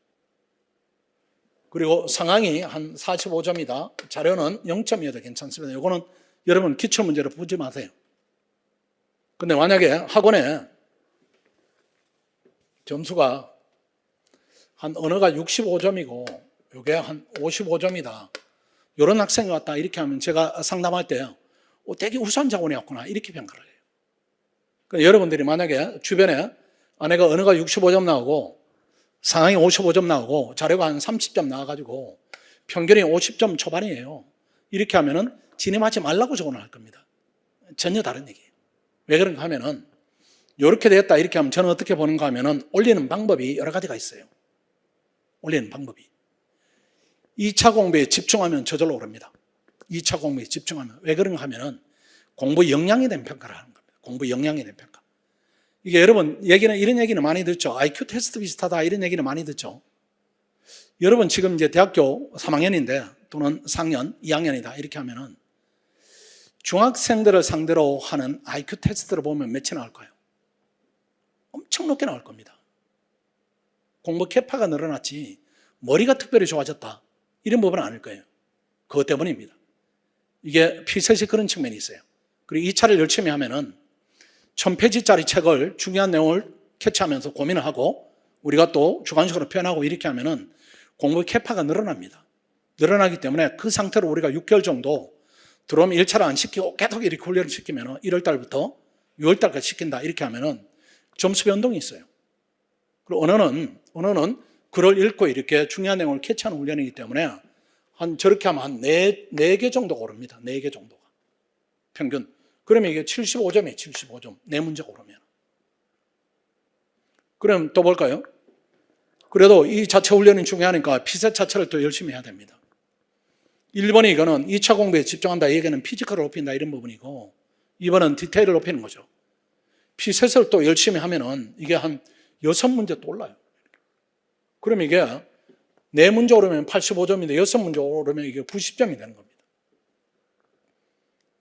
S1: 그리고 상황이 한 45점이다. 자료는 0점이어도 괜찮습니다. 이거는 여러분 기출문제로 보지 마세요. 근데 만약에 학원에 점수가 한 언어가 65점이고 이게 한 55점이다. 이런 학생이 왔다 이렇게 하면 제가 상담할 때 되게 우수한 자원이었구나 이렇게 평가를 해요. 그러니까 여러분들이 만약에 주변에 내가 언어가 65점 나오고 상황이 55점 나오고 자료가 한 30점 나와가지고 평균이 50점 초반이에요. 이렇게 하면은 진입하지 말라고 적어놓을 겁니다. 전혀 다른 얘기예요. 왜 그런가 하면은 이렇게 됐다 이렇게 하면 저는 어떻게 보는가 하면은 올리는 방법이 여러 가지가 있어요. 올리는 방법이. 2차 공부에 집중하면 저절로 오릅니다. 2차 공부에 집중하면. 왜 그런가 하면은 공부 역량에 대한 평가를 하는 겁니다. 공부 역량에 대한 평가. 이게 여러분 이런 얘기는 많이 듣죠. IQ 테스트 비슷하다 이런 얘기는 많이 듣죠. 여러분 지금 이제 대학교 3학년인데 또는 4학년, 2학년이다 이렇게 하면은 중학생들을 상대로 하는 IQ 테스트를 보면 몇이 나올까요? 엄청 높게 나올 겁니다. 공부 캐파가 늘어났지 머리가 특별히 좋아졌다 이런 부분은 아닐 거예요. 그것 때문입니다. 이게 피셋이 그런 측면이 있어요. 그리고 2차를 열심히 하면은 1000페이지짜리 책을 중요한 내용을 캐치하면서 고민을 하고 우리가 또 주관식으로 표현하고 이렇게 하면은 공부 캐파가 늘어납니다. 늘어나기 때문에 그 상태로 우리가 6개월 정도 들어오면 1차를 안 시키고 계속 이렇게 훈련을 시키면은 1월달부터 6월달까지 시킨다 이렇게 하면은 점수 변동이 있어요. 그리고 언어는 글을 읽고 이렇게 중요한 내용을 캐치하는 훈련이기 때문에 저렇게 하면 한 4개 정도가 오릅니다. 4개 정도가. 평균. 그러면 이게 75점이에요. 75점. 4문제가 오르면. 그럼 또 볼까요? 그래도 이 자체 훈련이 중요하니까 피셋 자체를 또 열심히 해야 됩니다. 1번이 이거는 2차 공부에 집중한다. 이 얘기는 피지컬을 높인다 이런 부분이고 2번은 디테일을 높이는 거죠. 피셋을 또 열심히 하면은 이게 한 6문제 또 올라요. 그럼 이게 4문제 오르면 85점인데 6문제 오르면 이게 90점이 되는 겁니다.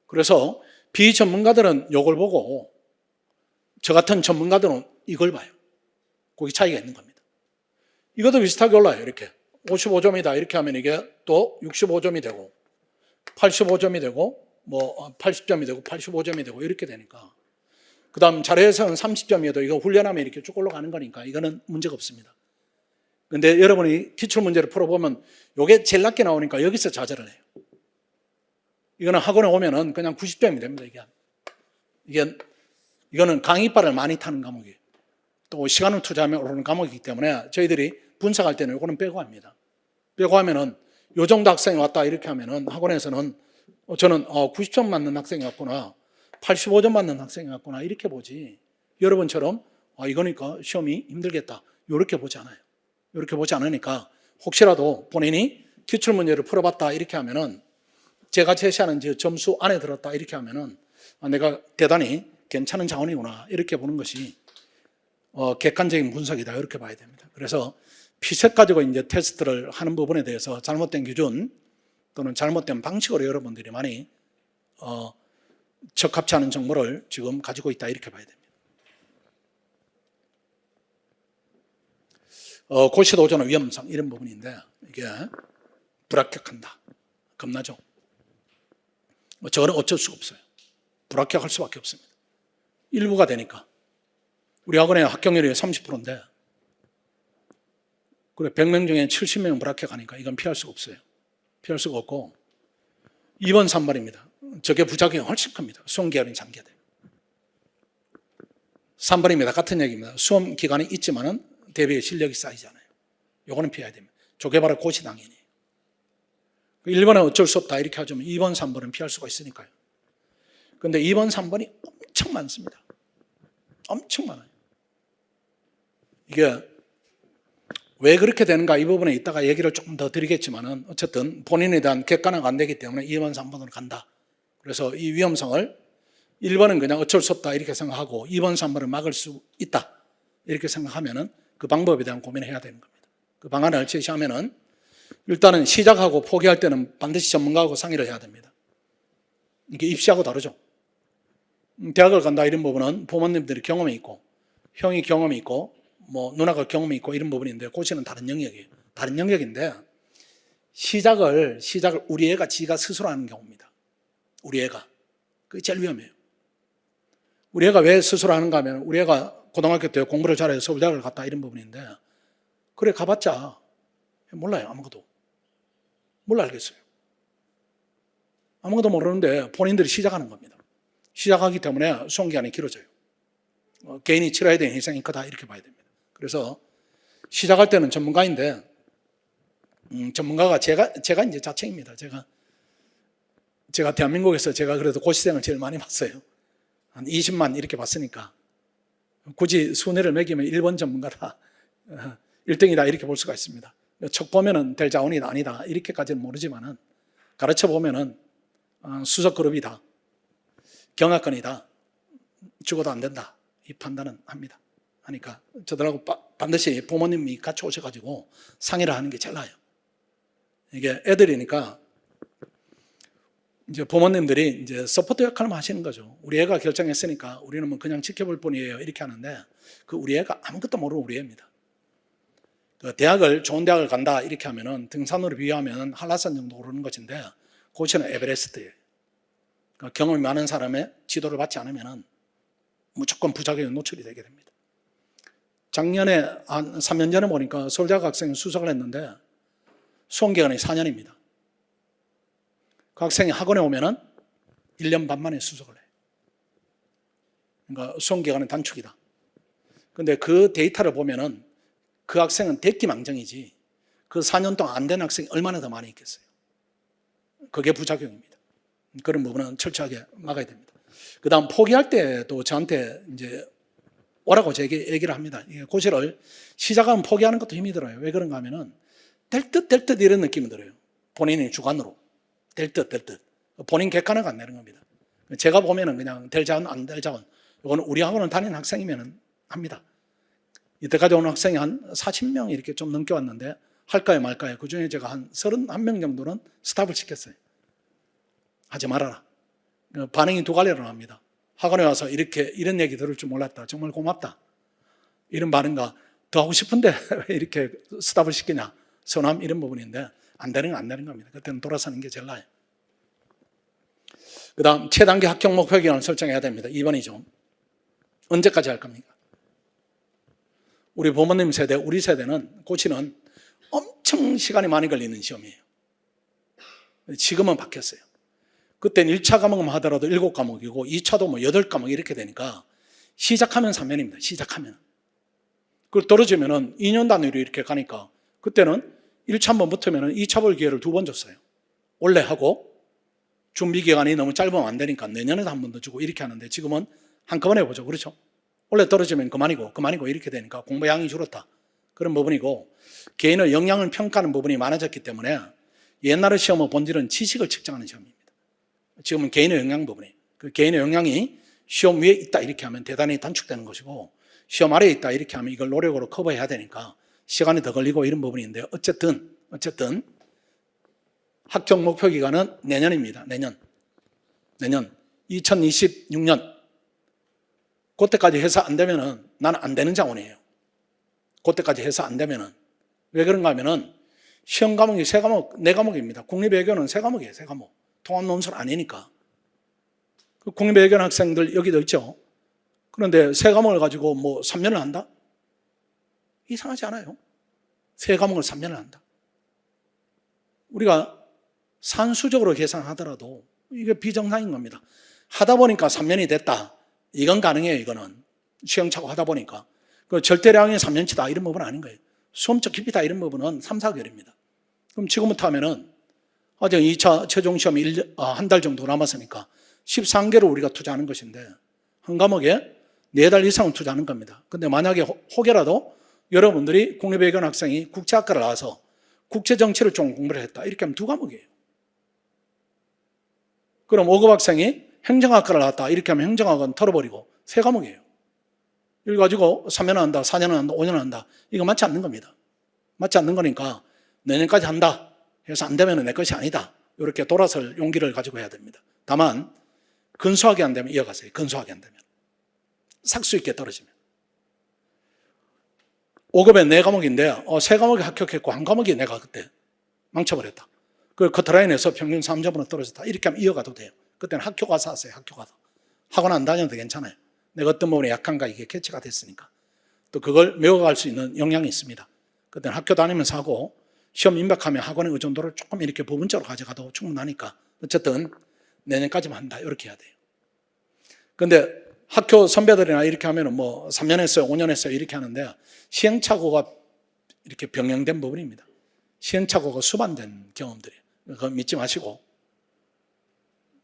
S1: 그래서 비전문가들은 이걸 보고 저 같은 전문가들은 이걸 봐요. 거기 차이가 있는 겁니다. 이것도 비슷하게 올라요. 이렇게 55점이다 이렇게 하면 이게 또 65점이 되고 85점이 되고 뭐 80점이 되고 85점이 되고 이렇게 되니까 그 다음 자료에서는 30점이어도 이거 훈련하면 이렇게 쭉 올라가는 거니까 이거는 문제가 없습니다. 근데 여러분이 기출문제를 풀어보면 이게 제일 낮게 나오니까 여기서 좌절을 해요. 이거는 학원에 오면은 그냥 90점이 됩니다. 이거는 강의빨을 많이 타는 과목이에요. 또 시간을 투자하면 오르는 과목이기 때문에 저희들이 분석할 때는 이거는 빼고 합니다. 빼고 하면은 요 정도 학생이 왔다 이렇게 하면은 학원에서는 저는 90점 맞는 학생이 왔구나, 85점 맞는 학생이 왔구나 이렇게 보지. 여러분처럼 이거니까 시험이 힘들겠다 이렇게 보지 않아요. 이렇게 보지 않으니까 혹시라도 본인이 기출문제를 풀어봤다 이렇게 하면은 제가 제시하는 점수 안에 들었다 이렇게 하면은 내가 대단히 괜찮은 자원이구나 이렇게 보는 것이 객관적인 분석이다 이렇게 봐야 됩니다. 그래서 피셋 가지고 이제 테스트를 하는 부분에 대해서 잘못된 기준 또는 잘못된 방식으로 여러분들이 많이 적합치 않은 정보를 지금 가지고 있다 이렇게 봐야 됩니다. 고시도전의 위험성 이런 부분인데 이게 불합격한다. 겁나죠? 저는 어쩔 수가 없어요. 불합격할 수밖에 없습니다. 일부가 되니까. 우리 학원의 합격률이 30%인데 그래 100명 중에 70명 불합격하니까 이건 피할 수가 없어요. 피할 수가 없고 2번 3번입니다. 저게 부작용이 훨씬 큽니다. 수험 기간이 잠겨돼요. 3번입니다. 같은 얘기입니다. 수험 기간이 있지만은 대비의 실력이 쌓이잖아요. 요거는 피해야 됩니다. 저게 바로 고시당연이에요. 1번은 어쩔 수 없다 이렇게 하자면 2번 3번은 피할 수가 있으니까요. 그런데 2번 3번이 엄청 많습니다. 엄청 많아요. 이게 왜 그렇게 되는가 이 부분에 이따가 얘기를 조금 더 드리겠지만은 어쨌든 본인에 대한 객관화가 안 되기 때문에 2번 3번으로 간다. 그래서 이 위험성을 1번은 그냥 어쩔 수 없다 이렇게 생각하고 2번 3번은 막을 수 있다 이렇게 생각하면은 그 방법에 대한 고민을 해야 되는 겁니다. 그 방안을 제시하면은 일단은 시작하고 포기할 때는 반드시 전문가하고 상의를 해야 됩니다. 이게 입시하고 다르죠. 대학을 간다 이런 부분은 부모님들이 경험이 있고 형이 경험이 있고 뭐 누나가 경험이 있고 이런 부분인데 고시는 다른 영역이에요. 다른 영역인데 시작을 우리 애가 지가 스스로 하는 경우입니다. 우리 애가. 그게 제일 위험해요. 우리 애가 왜 스스로 하는가 하면 우리 애가 고등학교 때 공부를 잘해서 서울대학을 갔다 이런 부분인데 그래 가봤자 몰라요. 아무것도. 뭘 알겠어요. 아무것도 모르는데 본인들이 시작하는 겁니다. 시작하기 때문에 수험기간이 길어져요. 개인이 치러야 되는 희생이 크다 이렇게 봐야 됩니다. 그래서 시작할 때는 전문가인데 전문가가 제가 이제 자책입니다. 제가 대한민국에서 제가 그래도 고시생을 제일 많이 봤어요. 한 20만 이렇게 봤으니까 굳이 순위를 매기면 1번 전문가다 1등이다 이렇게 볼 수가 있습니다. 척 보면은 될 자원이 아니다 이렇게까지는 모르지만은 가르쳐 보면은 수석 그룹이다 경합권이다 죽어도 안 된다 이 판단은 합니다. 하니까 저들하고 반드시 부모님이 같이 오셔가지고 상의를 하는 게 제일 나아요. 이게 애들이니까 이제 부모님들이 이제 서포트 역할을 하시는 거죠. 우리 애가 결정했으니까 우리는 뭐 그냥 지켜볼 뿐이에요 이렇게 하는데 그 우리 애가 아무것도 모르는 우리 애입니다. 그 좋은 대학을 간다 이렇게 하면은 등산으로 비유하면 한라산 정도 오르는 것인데 고시는 에베레스트예요. 그러니까 경험이 많은 사람의 지도를 받지 않으면은 무조건 부작용에 노출이 되게 됩니다. 작년에 한 3년 전에 보니까 서울대학 학생이 수석을 했는데 수험 기간이 4년입니다. 그 학생이 학원에 오면은 1년 반 만에 수석을 해요. 그러니까 수험 기간은 단축이다. 그런데 그 데이터를 보면은 그 학생은 대기망정이지 그 4년 동안 안 된 학생이 얼마나 더 많이 있겠어요. 그게 부작용입니다. 그런 부분은 철저하게 막아야 됩니다. 그 다음 포기할 때도 저한테 이제 오라고 얘기를 합니다. 고시를 시작하면 포기하는 것도 힘이 들어요. 왜 그런가 하면은 될 듯 이런 느낌이 들어요. 본인이 주관으로. 될 듯. 본인 객관화가 안 되는 겁니다. 제가 보면은 그냥 될 자원, 안 될 자원. 이거는 우리 학원을 다니는 학생이면은 합니다. 이때까지 온 학생이 한 40명 이렇게 좀 넘게 왔는데 할까요 말까요? 그 중에 제가 한 31명 정도는 스탑을 시켰어요. 하지 말아라. 반응이 두 갈래로 나옵니다. 학원에 와서 이런 얘기 들을 줄 몰랐다. 정말 고맙다. 이런 반응과 더 하고 싶은데 왜 이렇게 스탑을 시키냐. 선함 이런 부분인데 안 되는 겁니다. 그때는 돌아서는 게 제일 나아요. 그 다음 최단기 합격 목표 기간을 설정해야 됩니다. 2번이죠. 언제까지 할 겁니까? 우리 부모님 세대, 우리 세대는 고시는 엄청 시간이 많이 걸리는 시험이에요. 지금은 바뀌었어요. 그때는 1차 과목만 하더라도 7과목이고 2차도 뭐 8과목 이렇게 되니까 시작하면 3년입니다. 시작하면. 그걸 떨어지면은 2년 단위로 이렇게 가니까 그때는 1차 한번 붙으면은 2차 볼 기회를 2번 줬어요. 원래 하고 준비 기간이 너무 짧으면 안 되니까 내년에도 한 번 더 주고 이렇게 하는데 지금은 한꺼번에 보죠. 그렇죠? 원래 떨어지면 그만이고 이렇게 되니까 공부량이 줄었다. 그런 부분이고 개인의 역량을 평가하는 부분이 많아졌기 때문에 옛날의 시험의 본질은 지식을 측정하는 시험입니다. 지금은 개인의 역량 부분이에요. 그 개인의 역량이 시험 위에 있다 이렇게 하면 대단히 단축되는 것이고 시험 아래에 있다 이렇게 하면 이걸 노력으로 커버해야 되니까 시간이 더 걸리고 이런 부분인데 어쨌든 합격 목표 기간은 내년입니다. 내년 2026년 그때까지 해서 안 되면은 나는 안 되는 자원이에요. 그때까지 해서 안 되면은 왜 그런가 하면은 시험 과목이 세 과목, 네 과목입니다. 국립외교는 세 과목이에요, 세 과목. 통합 논술 아니니까. 국립외교 학생들 여기도 있죠. 그런데 세 과목을 가지고 뭐 3년을 한다? 이상하지 않아요? 세 과목을 3년을 한다. 우리가 산수적으로 계산하더라도 이게 비정상인 겁니다. 하다 보니까 3년이 됐다. 이건 가능해요, 이거는. 시험차고 하다 보니까. 그 절대량이 3년치다 이런 부분은 아닌 거예요. 수험적 깊이다 이런 부분은 3, 4개월입니다. 그럼 지금부터 하면은 아직 2차 최종 시험이 한 달 정도 남았으니까 13개를 우리가 투자하는 것인데 한 과목에 4달 이상은 투자하는 겁니다. 근데 만약에 혹여라도 여러분들이 국립외교원 학생이 국제학과를 나와서 국제정치를 좀 공부를 했다. 이렇게 하면 2과목이에요. 그럼 5급 학생이 행정학과를 나왔다. 이렇게 하면 행정학은 털어버리고 3과목이에요. 이걸 가지고 3년 한다, 4년 한다, 5년 한다. 이거 맞지 않는 겁니다. 맞지 않는 거니까 내년까지 한다 해서 안 되면 내 것이 아니다. 이렇게 돌아설 용기를 가지고 해야 됩니다. 다만 근소하게 안 되면 이어가세요. 근소하게 안 되면. 삭수 있게 떨어지면. 5급에 4과목인데 3과목이 합격했고 1과목이 내가 그때 망쳐버렸다. 그 커트라인에서 평균 3점으로 떨어졌다. 이렇게 하면 이어가도 돼요. 그때는 학교 가서 하세요. 학교 가서. 학원 안 다녀도 괜찮아요. 내가 어떤 부분에 약한가 이게 캐치가 됐으니까. 또 그걸 메워갈 수 있는 역량이 있습니다. 그때는 학교 다니면서 하고 시험 임박하면 학원의 의존도를 조금 이렇게 부분적으로 가져가도 충분하니까 어쨌든 내년까지만 한다. 이렇게 해야 돼요. 근데 학교 선배들이나 이렇게 하면은 뭐 3년 했어요, 5년 했어요 이렇게 하는데 시행착오가 이렇게 병행된 부분입니다. 시행착오가 수반된 경험들이에요. 그거 믿지 마시고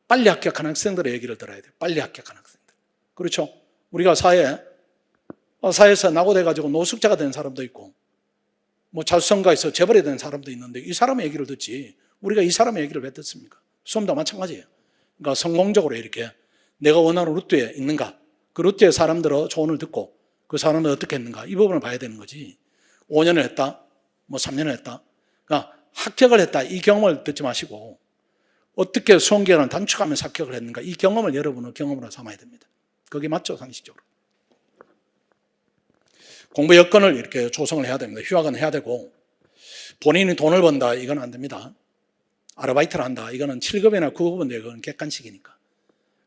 S1: 빨리 합격한 학생들의 얘기를 들어야 돼요. 빨리 합격한 학생들. 그렇죠? 우리가 사회에서 낙오돼가지고 노숙자가 된 사람도 있고 뭐 자수성가해서 재벌이 된 사람도 있는데 이 사람의 얘기를 듣지 우리가 이 사람의 얘기를 왜 듣습니까? 수험도 마찬가지예요. 그러니까 성공적으로 이렇게 내가 원하는 루트에 있는가 그 루트의 사람들의 조언을 듣고 그 사람은 어떻게 했는가 이 부분을 봐야 되는 거지 5년을 했다 뭐 3년을 했다 그러니까 합격을 했다 이 경험을 듣지 마시고 어떻게 수험기간을 단축하면서 합격을 했는가 이 경험을 여러분의 경험으로 삼아야 됩니다. 그게 맞죠 상식적으로. 공부 여건을 이렇게 조성을 해야 됩니다. 휴학은 해야 되고 본인이 돈을 번다 이건 안 됩니다. 아르바이트를 한다 이거는 7급이나 9급인데 그건 객관식이니까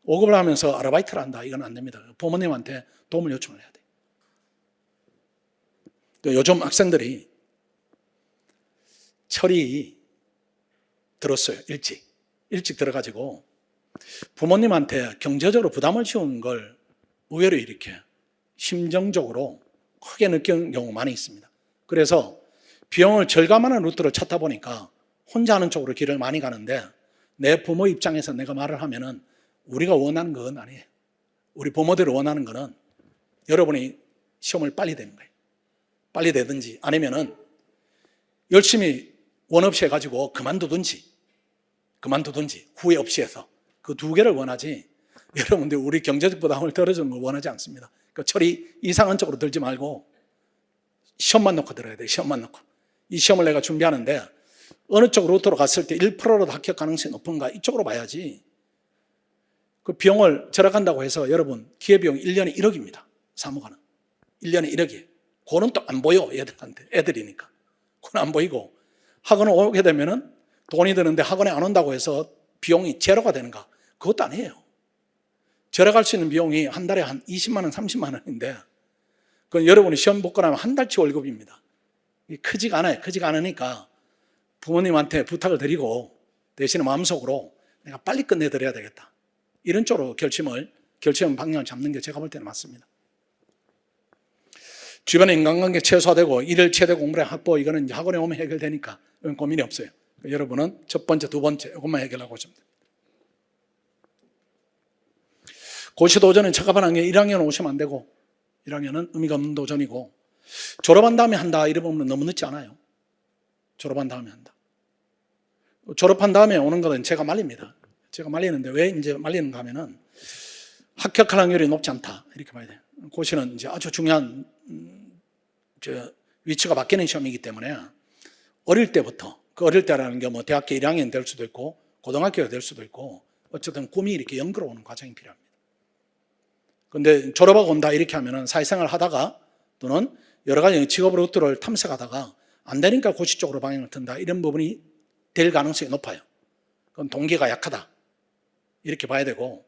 S1: 5급을 하면서 아르바이트를 한다 이건 안 됩니다. 부모님한테 도움을 요청을 해야 돼요. 요즘 학생들이 철이 들었어요. 일찍 들어가지고 부모님한테 경제적으로 부담을 지우는 걸 의외로 이렇게 심정적으로 크게 느끼는 경우가 많이 있습니다. 그래서 비용을 절감하는 루트를 찾다 보니까 혼자 하는 쪽으로 길을 많이 가는데 내 부모 입장에서 내가 말을 하면은 우리가 원하는 건 아니에요. 우리 부모들이 원하는 거는 여러분이 시험을 빨리 되는 거예요. 빨리 되든지 아니면은 열심히 원 없이 해가지고 그만두든지 후회 없이 해서 그 2개를 원하지 여러분들 우리 경제적 부담을 덜어주는 걸 원하지 않습니다. 그러니까 철이 이상한 쪽으로 들지 말고 시험만 놓고 들어야 돼요. 시험만 놓고. 이 시험을 내가 준비하는데 어느 쪽 루트로 갔을 때 1%라도 합격 가능성이 높은가 이쪽으로 봐야지. 그 비용을 절약한다고 해서 여러분 기회비용 1년에 1억입니다. 사무관은. 1년에 1억이에요. 그거는 또 안 보여 애들한테. 애들이니까. 그건 안 보이고 학원을 오게 되면은 돈이 드는데 학원에 안 온다고 해서 비용이 제로가 되는가? 그것도 아니에요. 절약할 수 있는 비용이 한 달에 한 20만 원, 30만 원인데 그건 여러분이 시험 복권하면 한 달치 월급입니다. 크지가 않아요. 크지가 않으니까 부모님한테 부탁을 드리고 대신에 마음속으로 내가 빨리 끝내드려야 되겠다. 이런 쪽으로 결심 방향을 잡는 게 제가 볼 때는 맞습니다. 주변의 인간관계 최소화되고 일일 최대 공부의 확보 이거는 이제 학원에 오면 해결되니까 이건 고민이 없어요. 여러분은 첫 번째, 두 번째 이것만 해결하고 오시면 돼요. 고시 도전은 적합한 게 1학년 오시면 안 되고 1학년은 의미가 없는 도전이고 졸업한 다음에 한다 이런 부분은 너무 늦지 않아요. 졸업한 다음에 한다. 졸업한 다음에 오는 것은 제가 말립니다. 제가 말리는데 왜 이제 말리는가 하면은 합격할 확률이 높지 않다 이렇게 봐야 돼요. 고시는 이제 아주 중요한 위치가 바뀌는 시험이기 때문에 어릴 때부터 그 어릴 때라는 게 뭐 대학교 1학년 될 수도 있고 고등학교가 될 수도 있고 어쨌든 꿈이 이렇게 연결오는 과정이 필요합니다. 그런데 졸업하고 온다 이렇게 하면은 사회생활 하다가 또는 여러 가지 직업 루트를 탐색하다가 안 되니까 고시 쪽으로 방향을 튼다. 이런 부분이 될 가능성이 높아요. 그건 동기가 약하다. 이렇게 봐야 되고,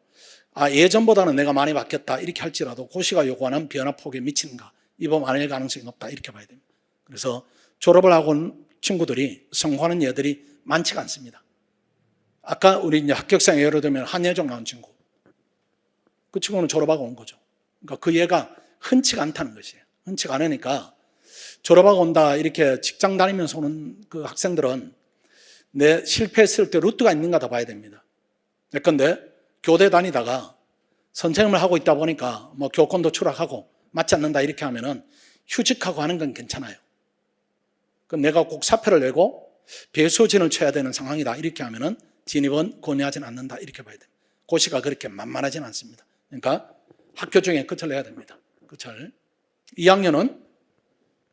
S1: 예전보다는 내가 많이 바뀌었다. 이렇게 할지라도 고시가 요구하는 변화 폭에 미치는가. 이 부분 아닐 가능성이 높다. 이렇게 봐야 됩니다. 그래서 졸업을 하고 온 친구들이 성공하는 예들이 많지가 않습니다. 아까 우리 이제 합격생 예를 들면 한예종 나온 친구. 그 친구는 졸업하고 온 거죠. 그러니까 그 예가 흔치가 않다는 것이에요. 흔치가 않으니까 졸업하고 온다 이렇게 직장 다니면서 오는 그 학생들은 내 실패했을 때 루트가 있는가 더 봐야 됩니다. 예컨대 교대 다니다가 선생님을 하고 있다 보니까 뭐 교권도 추락하고 맞지 않는다 이렇게 하면은 휴직하고 하는 건 괜찮아요. 그럼 내가 꼭 사표를 내고 배수진을 쳐야 되는 상황이다 이렇게 하면은 진입은 권유하지는 않는다 이렇게 봐야 됩니다. 고시가 그렇게 만만하지는 않습니다. 그러니까 학교 중에 끝을 내야 됩니다. 끝을. 2학년은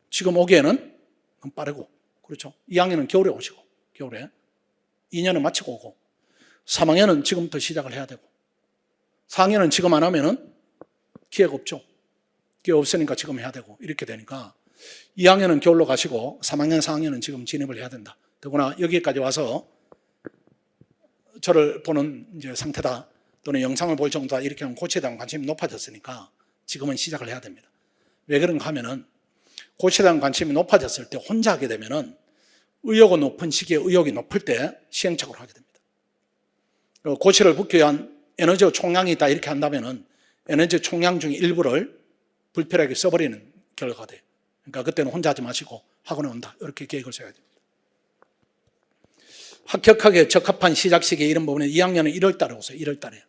S1: 지금 오기에는 너무 빠르고, 그렇죠? 2학년은 겨울에 오시고, 겨울에 2년은 마치고 오고, 3학년은 지금부터 시작을 해야 되고, 4학년은 지금 안 하면은 기회가 없죠. 기회 없으니까 지금 해야 되고, 이렇게 되니까 2학년은 겨울로 가시고 3학년, 4학년은 지금 진입을 해야 된다. 더구나 여기까지 와서 저를 보는 이제 상태다 또는 영상을 볼 정도다 이렇게 하면 고시에 대한 관심이 높아졌으니까 지금은 시작을 해야 됩니다. 왜 그런가 하면은 고시에 대한 관심이 높아졌을 때 혼자 하게 되면은 의욕이 높은 시기에 의욕이 높을 때 시행착오를 하게 됩니다. 고시를 붙기 위한 에너지 총량이 있다 이렇게 한다면은 에너지 총량 중에 일부를 불필요하게 써버리는 결과가 돼요. 그러니까 그때는 혼자 하지 마시고 학원에 온다 이렇게 계획을 세워야 됩니다. 합격하기에 적합한 시작 시기 이런 부분에 2학년은 1월 달에 오세요. 1월 달에.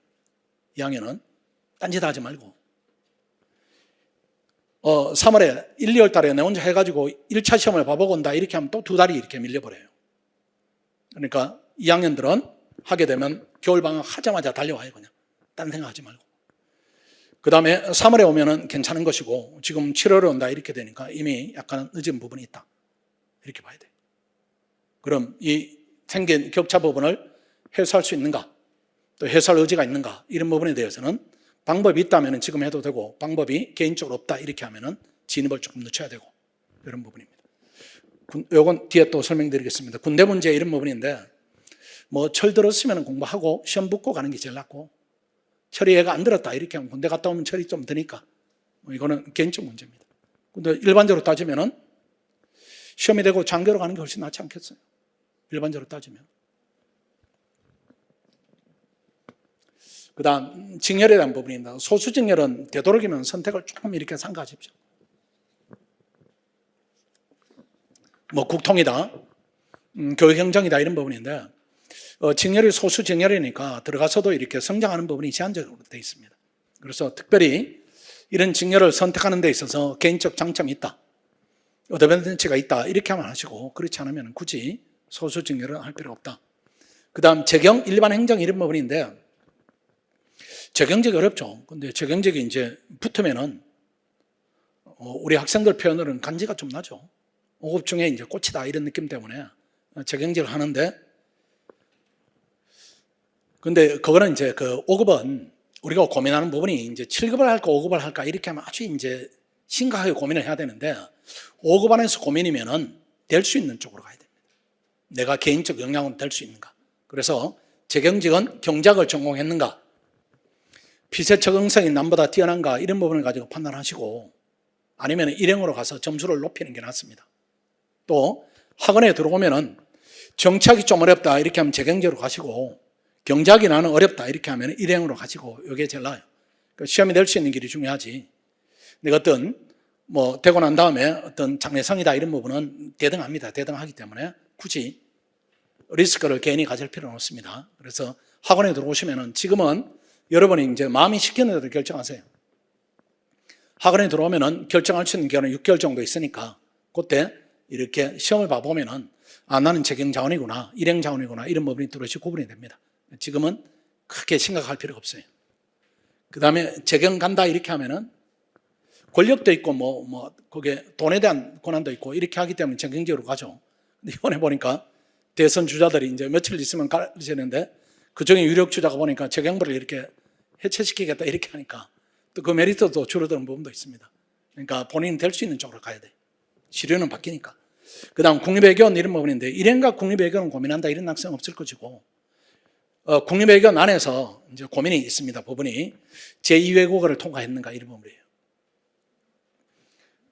S1: 2학년은 딴짓 하지 말고 3월에 1, 2월 달에 내 혼자 해가지고 1차 시험을 봐보고 온다 이렇게 하면 또 2달이 이렇게 밀려버려요. 그러니까 2학년들은 하게 되면 겨울방학 하자마자 달려와요. 그냥 딴 생각하지 말고. 그 다음에 3월에 오면은 괜찮은 것이고 지금 7월에 온다 이렇게 되니까 이미 약간 늦은 부분이 있다 이렇게 봐야 돼요. 그럼 이 생긴 격차 부분을 해소할 수 있는가 또 해소할 의지가 있는가 이런 부분에 대해서는 방법이 있다면 지금 해도 되고 방법이 개인적으로 없다 이렇게 하면은 진입을 조금 늦춰야 되고 이런 부분입니다. 요건 뒤에 또 설명드리겠습니다. 군대 문제 이런 부분인데 뭐 철 들었으면 공부하고 시험 붙고 가는 게 제일 낫고 철이 애가 안 들었다 이렇게 하면 군대 갔다 오면 철이 좀 드니까 이거는 개인적 문제입니다. 근데 일반적으로 따지면은 시험이 되고 장교로 가는 게 훨씬 낫지 않겠어요? 일반적으로 따지면. 그 다음 징열에 대한 부분입니다. 소수 징열은 되도록이면 선택을 조금 이렇게 삼가십시오. 뭐 국통이다, 교육행정이다 이런 부분인데 징열이 소수 징열이니까 들어가서도 이렇게 성장하는 부분이 제한적으로 되어 있습니다. 그래서 특별히 이런 징열을 선택하는 데 있어서 개인적 장점이 있다, 어드밴티지가 있다 이렇게 하면 하시고 그렇지 않으면 굳이 소수 징열은 할 필요 없다. 그 다음 재경, 일반 행정 이런 부분인데 재경직이 어렵죠. 근데 재경직이 이제 붙으면은 우리 학생들 표현으로는 간지가 좀 나죠. 5급 중에 이제 꽃이다 이런 느낌 때문에 재경직을 하는데 근데 그거는 이제 그 5급은 우리가 고민하는 부분이 이제 7급을 할까 5급을 할까 이렇게 하면 아주 이제 심각하게 고민을 해야 되는데 5급 안에서 고민이면은 될 수 있는 쪽으로 가야 됩니다. 내가 개인적 역량으로 될 수 있는가. 그래서 재경직은 경작을 전공했는가, 피세 적응성이 남보다 뛰어난가 이런 부분을 가지고 판단하시고 아니면 일행으로 가서 점수를 높이는 게 낫습니다. 또 학원에 들어오면은 정착이 좀 어렵다 이렇게 하면 재경직으로 가시고 경작이 나는 어렵다 이렇게 하면 일행으로 가시고 이게 제일 나아요. 그러니까 시험이 될 수 있는 길이 중요하지. 내가 어떤 뭐 되고 난 다음에 어떤 장래성이다 이런 부분은 대등합니다. 대등하기 때문에 굳이 리스크를 괜히 가질 필요는 없습니다. 그래서 학원에 들어오시면은 지금은 여러분이 이제 마음이 시키는 대로 결정하세요. 학원에 들어오면은 결정할 수 있는 기간은 6개월 정도 있으니까 그때 이렇게 시험을 봐보면은 나는 재경 자원이구나, 일행 자원이구나 이런 부분이 뚜렷이 구분이 됩니다. 지금은 크게 심각할 필요가 없어요. 그 다음에 재경 간다 이렇게 하면은 권력도 있고 거기에 돈에 대한 권한도 있고 이렇게 하기 때문에 재경직으로 가죠. 근데 이번에 보니까 대선 주자들이 이제 며칠 있으면 가르치는데 그중에 유력 주자가 보니까 재경부를 이렇게 해체시키겠다 이렇게 하니까 또 그 메리트도 줄어드는 부분도 있습니다. 그러니까 본인이 될 수 있는 쪽으로 가야 돼. 시류는 바뀌니까. 그 다음 국립외교원 이런 부분인데, 1년간 국립외교원 고민한다 이런 학생 없을 것이고, 국립외교원 안에서 이제 고민이 있습니다. 부분이 제2외국어를 통과했는가 이런 부분이에요.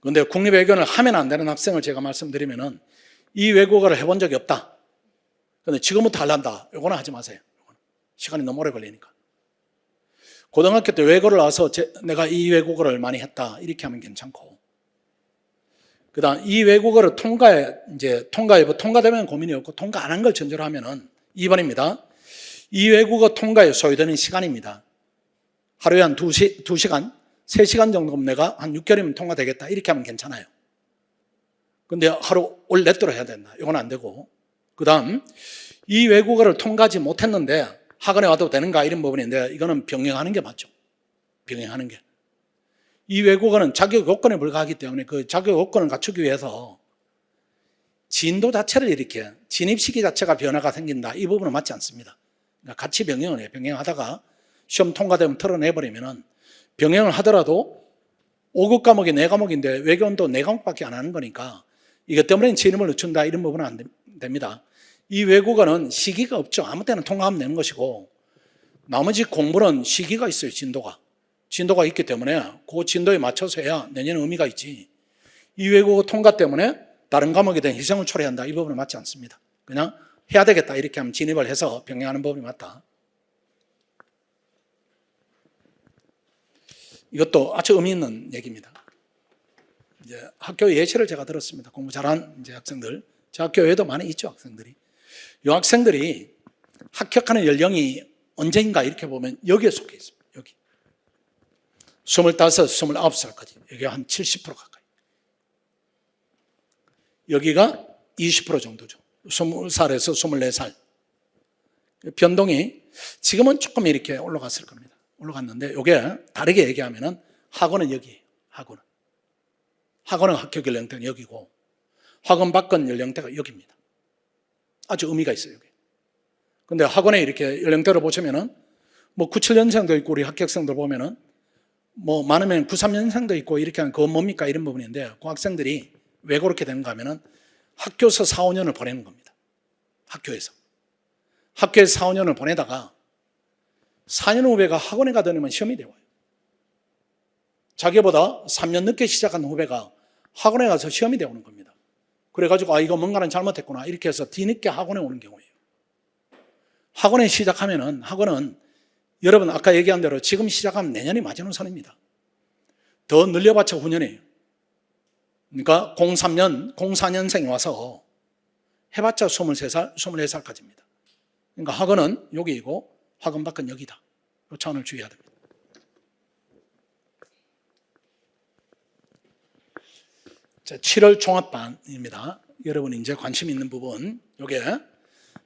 S1: 그런데 국립외교원을 하면 안 되는 학생을 제가 말씀드리면은 이 외국어를 해본 적이 없다. 그런데 지금부터 하란다. 이거는 하지 마세요. 시간이 너무 오래 걸리니까. 고등학교 때 외고를 나와서 내가 이 외국어를 많이 했다. 이렇게 하면 괜찮고. 그 다음 이 외국어를 통과되면 고민이 없고 통과 안 한 걸 전제로 하면은 2번입니다. 이 외국어 통과에 소요되는 시간입니다. 하루에 한 2시간, 3시간 정도면 내가 한 6개월이면 통과되겠다. 이렇게 하면 괜찮아요. 근데 하루 올 내도록 해야 된다. 이건 안 되고. 그 다음, 이 외국어를 통과하지 못했는데 학원에 와도 되는가 이런 부분인데 이거는 병행하는 게 맞죠. 병행하는 게. 이 외국어는 자격 요건에 불과하기 때문에 그 자격 요건을 갖추기 위해서 진도 자체를 이렇게 진입 시기 자체가 변화가 생긴다. 이 부분은 맞지 않습니다. 그러니까 같이 병행을 해요. 병행하다가 시험 통과되면 털어내버리면은 병행을 하더라도 5급 과목이 4과목인데 외교원도 4과목밖에 안 하는 거니까 이것 때문에 진입을 늦춘다 이런 부분은 안 됩니다. 이 외국어는 시기가 없죠. 아무 때나 통과하면 되는 것이고 나머지 공부는 시기가 있어요. 진도가 있기 때문에 그 진도에 맞춰서 해야 내년에 의미가 있지. 이 외국어 통과 때문에 다른 과목에 대한 희생을 초래한다. 이 부분은 맞지 않습니다. 그냥 해야 되겠다 이렇게 하면 진입을 해서 병행하는 법이 맞다. 이것도 아주 의미 있는 얘기입니다. 이제 학교 예시를 제가 들었습니다. 공부 잘한 이제 학생들, 제 학교에도 많이 있죠 학생들이. 이 학생들이 합격하는 연령이 언제인가 이렇게 보면 여기에 속해 있습니다. 여기 25, 29살까지 여기 한 70% 가까이. 여기가 20% 정도죠. 20살에서 24살. 변동이 지금은 조금 이렇게 올라갔을 겁니다. 올라갔는데 이게 다르게 얘기하면은 학원은 여기예요. 학원은 합격 연령대가 여기고 학원 밖은 연령대가 여기입니다. 아주 의미가 있어요. 여기. 근데 학원에 이렇게 연령대로 보시면은 뭐 97년생도 있고 우리 합격생들 보면은 뭐 많으면 93년생도 있고 이렇게 하면 그건 뭡니까 이런 부분인데 그 학생들이 왜 그렇게 되는가 하면은 학교에서 4, 5년을 보내는 겁니다. 학교에서 4, 5년을 보내다가 4년 후배가 학원에 가더니만 시험이 되어요. 자기보다 3년 늦게 시작한 후배가 학원에 가서 시험이 되어오는 겁니다. 그래가지고 이거 뭔가는 잘못했구나 이렇게 해서 뒤늦게 학원에 오는 경우예요. 학원에 시작하면은 학원은 여러분 아까 얘기한 대로 지금 시작하면 내년이 마지노선입니다. 더 늘려봤자 후년이에요. 그러니까 04년생이 와서 해봤자 23살, 24살까지입니다. 그러니까 학원은 여기이고 학원 밖은 여기다. 이 차원을 주의해야 됩니다. 자, 7월 종합반입니다. 여러분이 이제 관심 있는 부분, 이게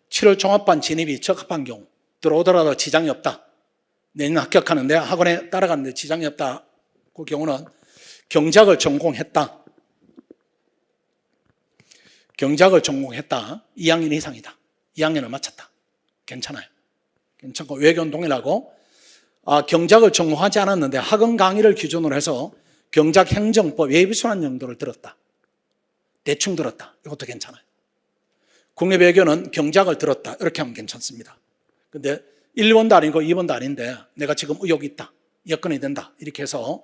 S1: 7월 종합반 진입이 적합한 경우, 들어오더라도 지장이 없다. 내년 합격하는데 학원에 따라가는데 지장이 없다. 그 경우는 경작을 전공했다. 2학년 이상이다. 2학년을 마쳤다. 괜찮아요. 괜찮고 외교원 동일하고 경작을 전공하지 않았는데 학원 강의를 기준으로 해서 경작 행정법 예비순환 정도를 들었다. 대충 들었다. 이것도 괜찮아요. 국립외교는 경작을 들었다. 이렇게 하면 괜찮습니다. 근데 1번도 아니고 2번도 아닌데 내가 지금 의혹이 있다. 여건이 된다. 이렇게 해서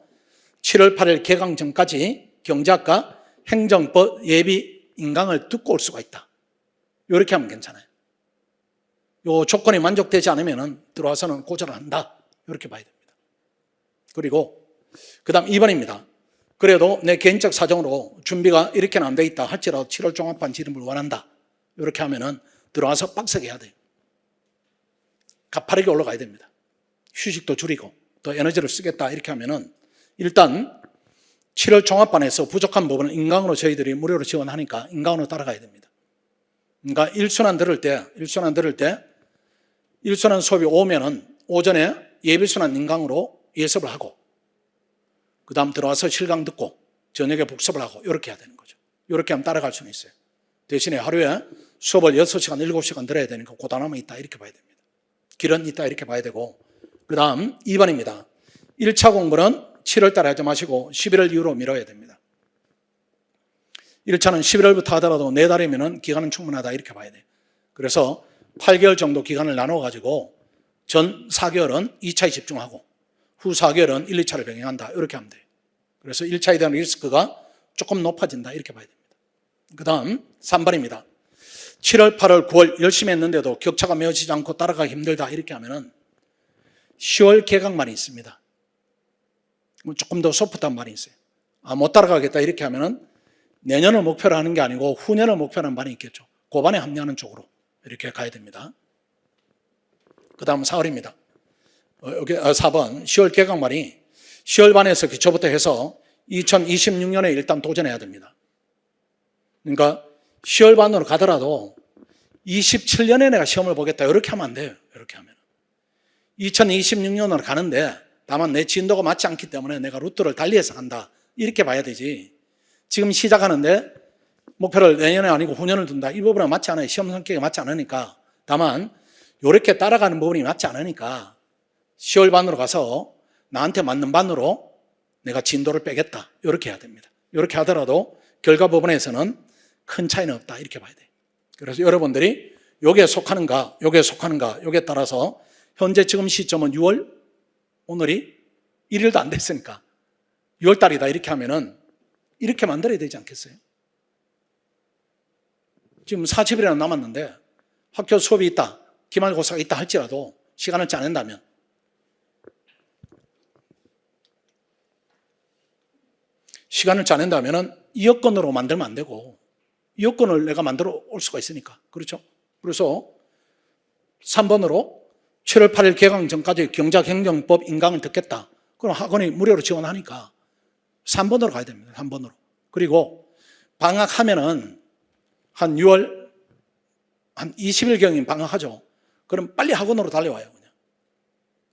S1: 7월 8일 개강 전까지 경작과 행정법 예비 인강을 듣고 올 수가 있다. 이렇게 하면 괜찮아요. 요 조건이 만족되지 않으면 들어와서는 고절을 한다. 이렇게 봐야 됩니다. 그리고 그 다음 2번입니다. 그래도 내 개인적 사정으로 준비가 이렇게는 안 돼 있다 할지라도 7월 종합반 진입을 원한다. 이렇게 하면은 들어와서 빡세게 해야 돼요. 가파르게 올라가야 됩니다. 휴식도 줄이고 또 에너지를 쓰겠다 이렇게 하면은 일단 7월 종합반에서 부족한 부분은 인강으로 저희들이 무료로 지원하니까 인강으로 따라가야 됩니다. 그러니까 1순환 들을 때 1순환 수업이 오면은 오전에 예비순환 인강으로 예습을 하고 그 다음 들어와서 실강 듣고 저녁에 복습을 하고 이렇게 해야 되는 거죠. 이렇게 하면 따라갈 수는 있어요. 대신에 하루에 수업을 6시간, 7시간 들어야 되니까 고단함이 있다 이렇게 봐야 됩니다. 길은 있다 이렇게 봐야 되고 그 다음 2번입니다. 1차 공부는 7월 달에 하지 마시고 11월 이후로 미뤄야 됩니다. 1차는 11월부터 하더라도 4달이면 기간은 충분하다 이렇게 봐야 돼요. 그래서 8개월 정도 기간을 나눠가지고 전 4개월은 2차에 집중하고 후 4개월은 1, 2차를 병행한다 이렇게 하면 돼요. 그래서 1차에 대한 리스크가 조금 높아진다 이렇게 봐야 됩니다. 그 다음 3번입니다. 7월, 8월, 9월 열심히 했는데도 격차가 메워지지 않고 따라가기 힘들다 이렇게 하면은 10월 개강만이 있습니다. 조금 더 소프트한 말이 있어요. 못 따라가겠다 이렇게 하면은 내년을 목표로 하는 게 아니고 후년을 목표로 하는 말이 있겠죠. 고반에 합류하는 쪽으로 이렇게 가야 됩니다. 그 다음 4월입니다. 여기 4번 10월 개강말이 10월 반에서 기초부터 해서 2026년에 일단 도전해야 됩니다. 그러니까 10월 반으로 가더라도 27년에 내가 시험을 보겠다 이렇게 하면 안 돼요. 이렇게 하면 2026년으로 가는데 다만 내 진도가 맞지 않기 때문에 내가 루트를 달리해서 간다 이렇게 봐야 되지. 지금 시작하는데 목표를 내년에 아니고 후년을 둔다. 이 부분은 맞지 않아요. 시험 성격이 맞지 않으니까. 다만 이렇게 따라가는 부분이 맞지 않으니까 10월 반으로 가서 나한테 맞는 반으로 내가 진도를 빼겠다. 이렇게 해야 됩니다. 이렇게 하더라도 결과 부분에서는 큰 차이는 없다. 이렇게 봐야 돼요. 그래서 여러분들이 요게 속하는가, 요게 속하는가, 요게 따라서 현재 지금 시점은 6월, 오늘이 1일도 안 됐으니까 6월 달이다. 이렇게 하면은 이렇게 만들어야 되지 않겠어요? 지금 40일이나 남았는데 학교 수업이 있다, 기말고사가 있다 할지라도 시간을 짜낸다면 이 여건으로 만들면 안 되고 이 여건을 내가 만들어 올 수가 있으니까. 그렇죠? 그래서 3번으로 7월 8일 개강 전까지 경작행정법 인강을 듣겠다. 그럼 학원이 무료로 지원하니까 3번으로 가야 됩니다. 3번으로. 그리고 방학하면은 한 6월 한 20일경인 방학하죠. 그럼 빨리 학원으로 달려와요. 그냥.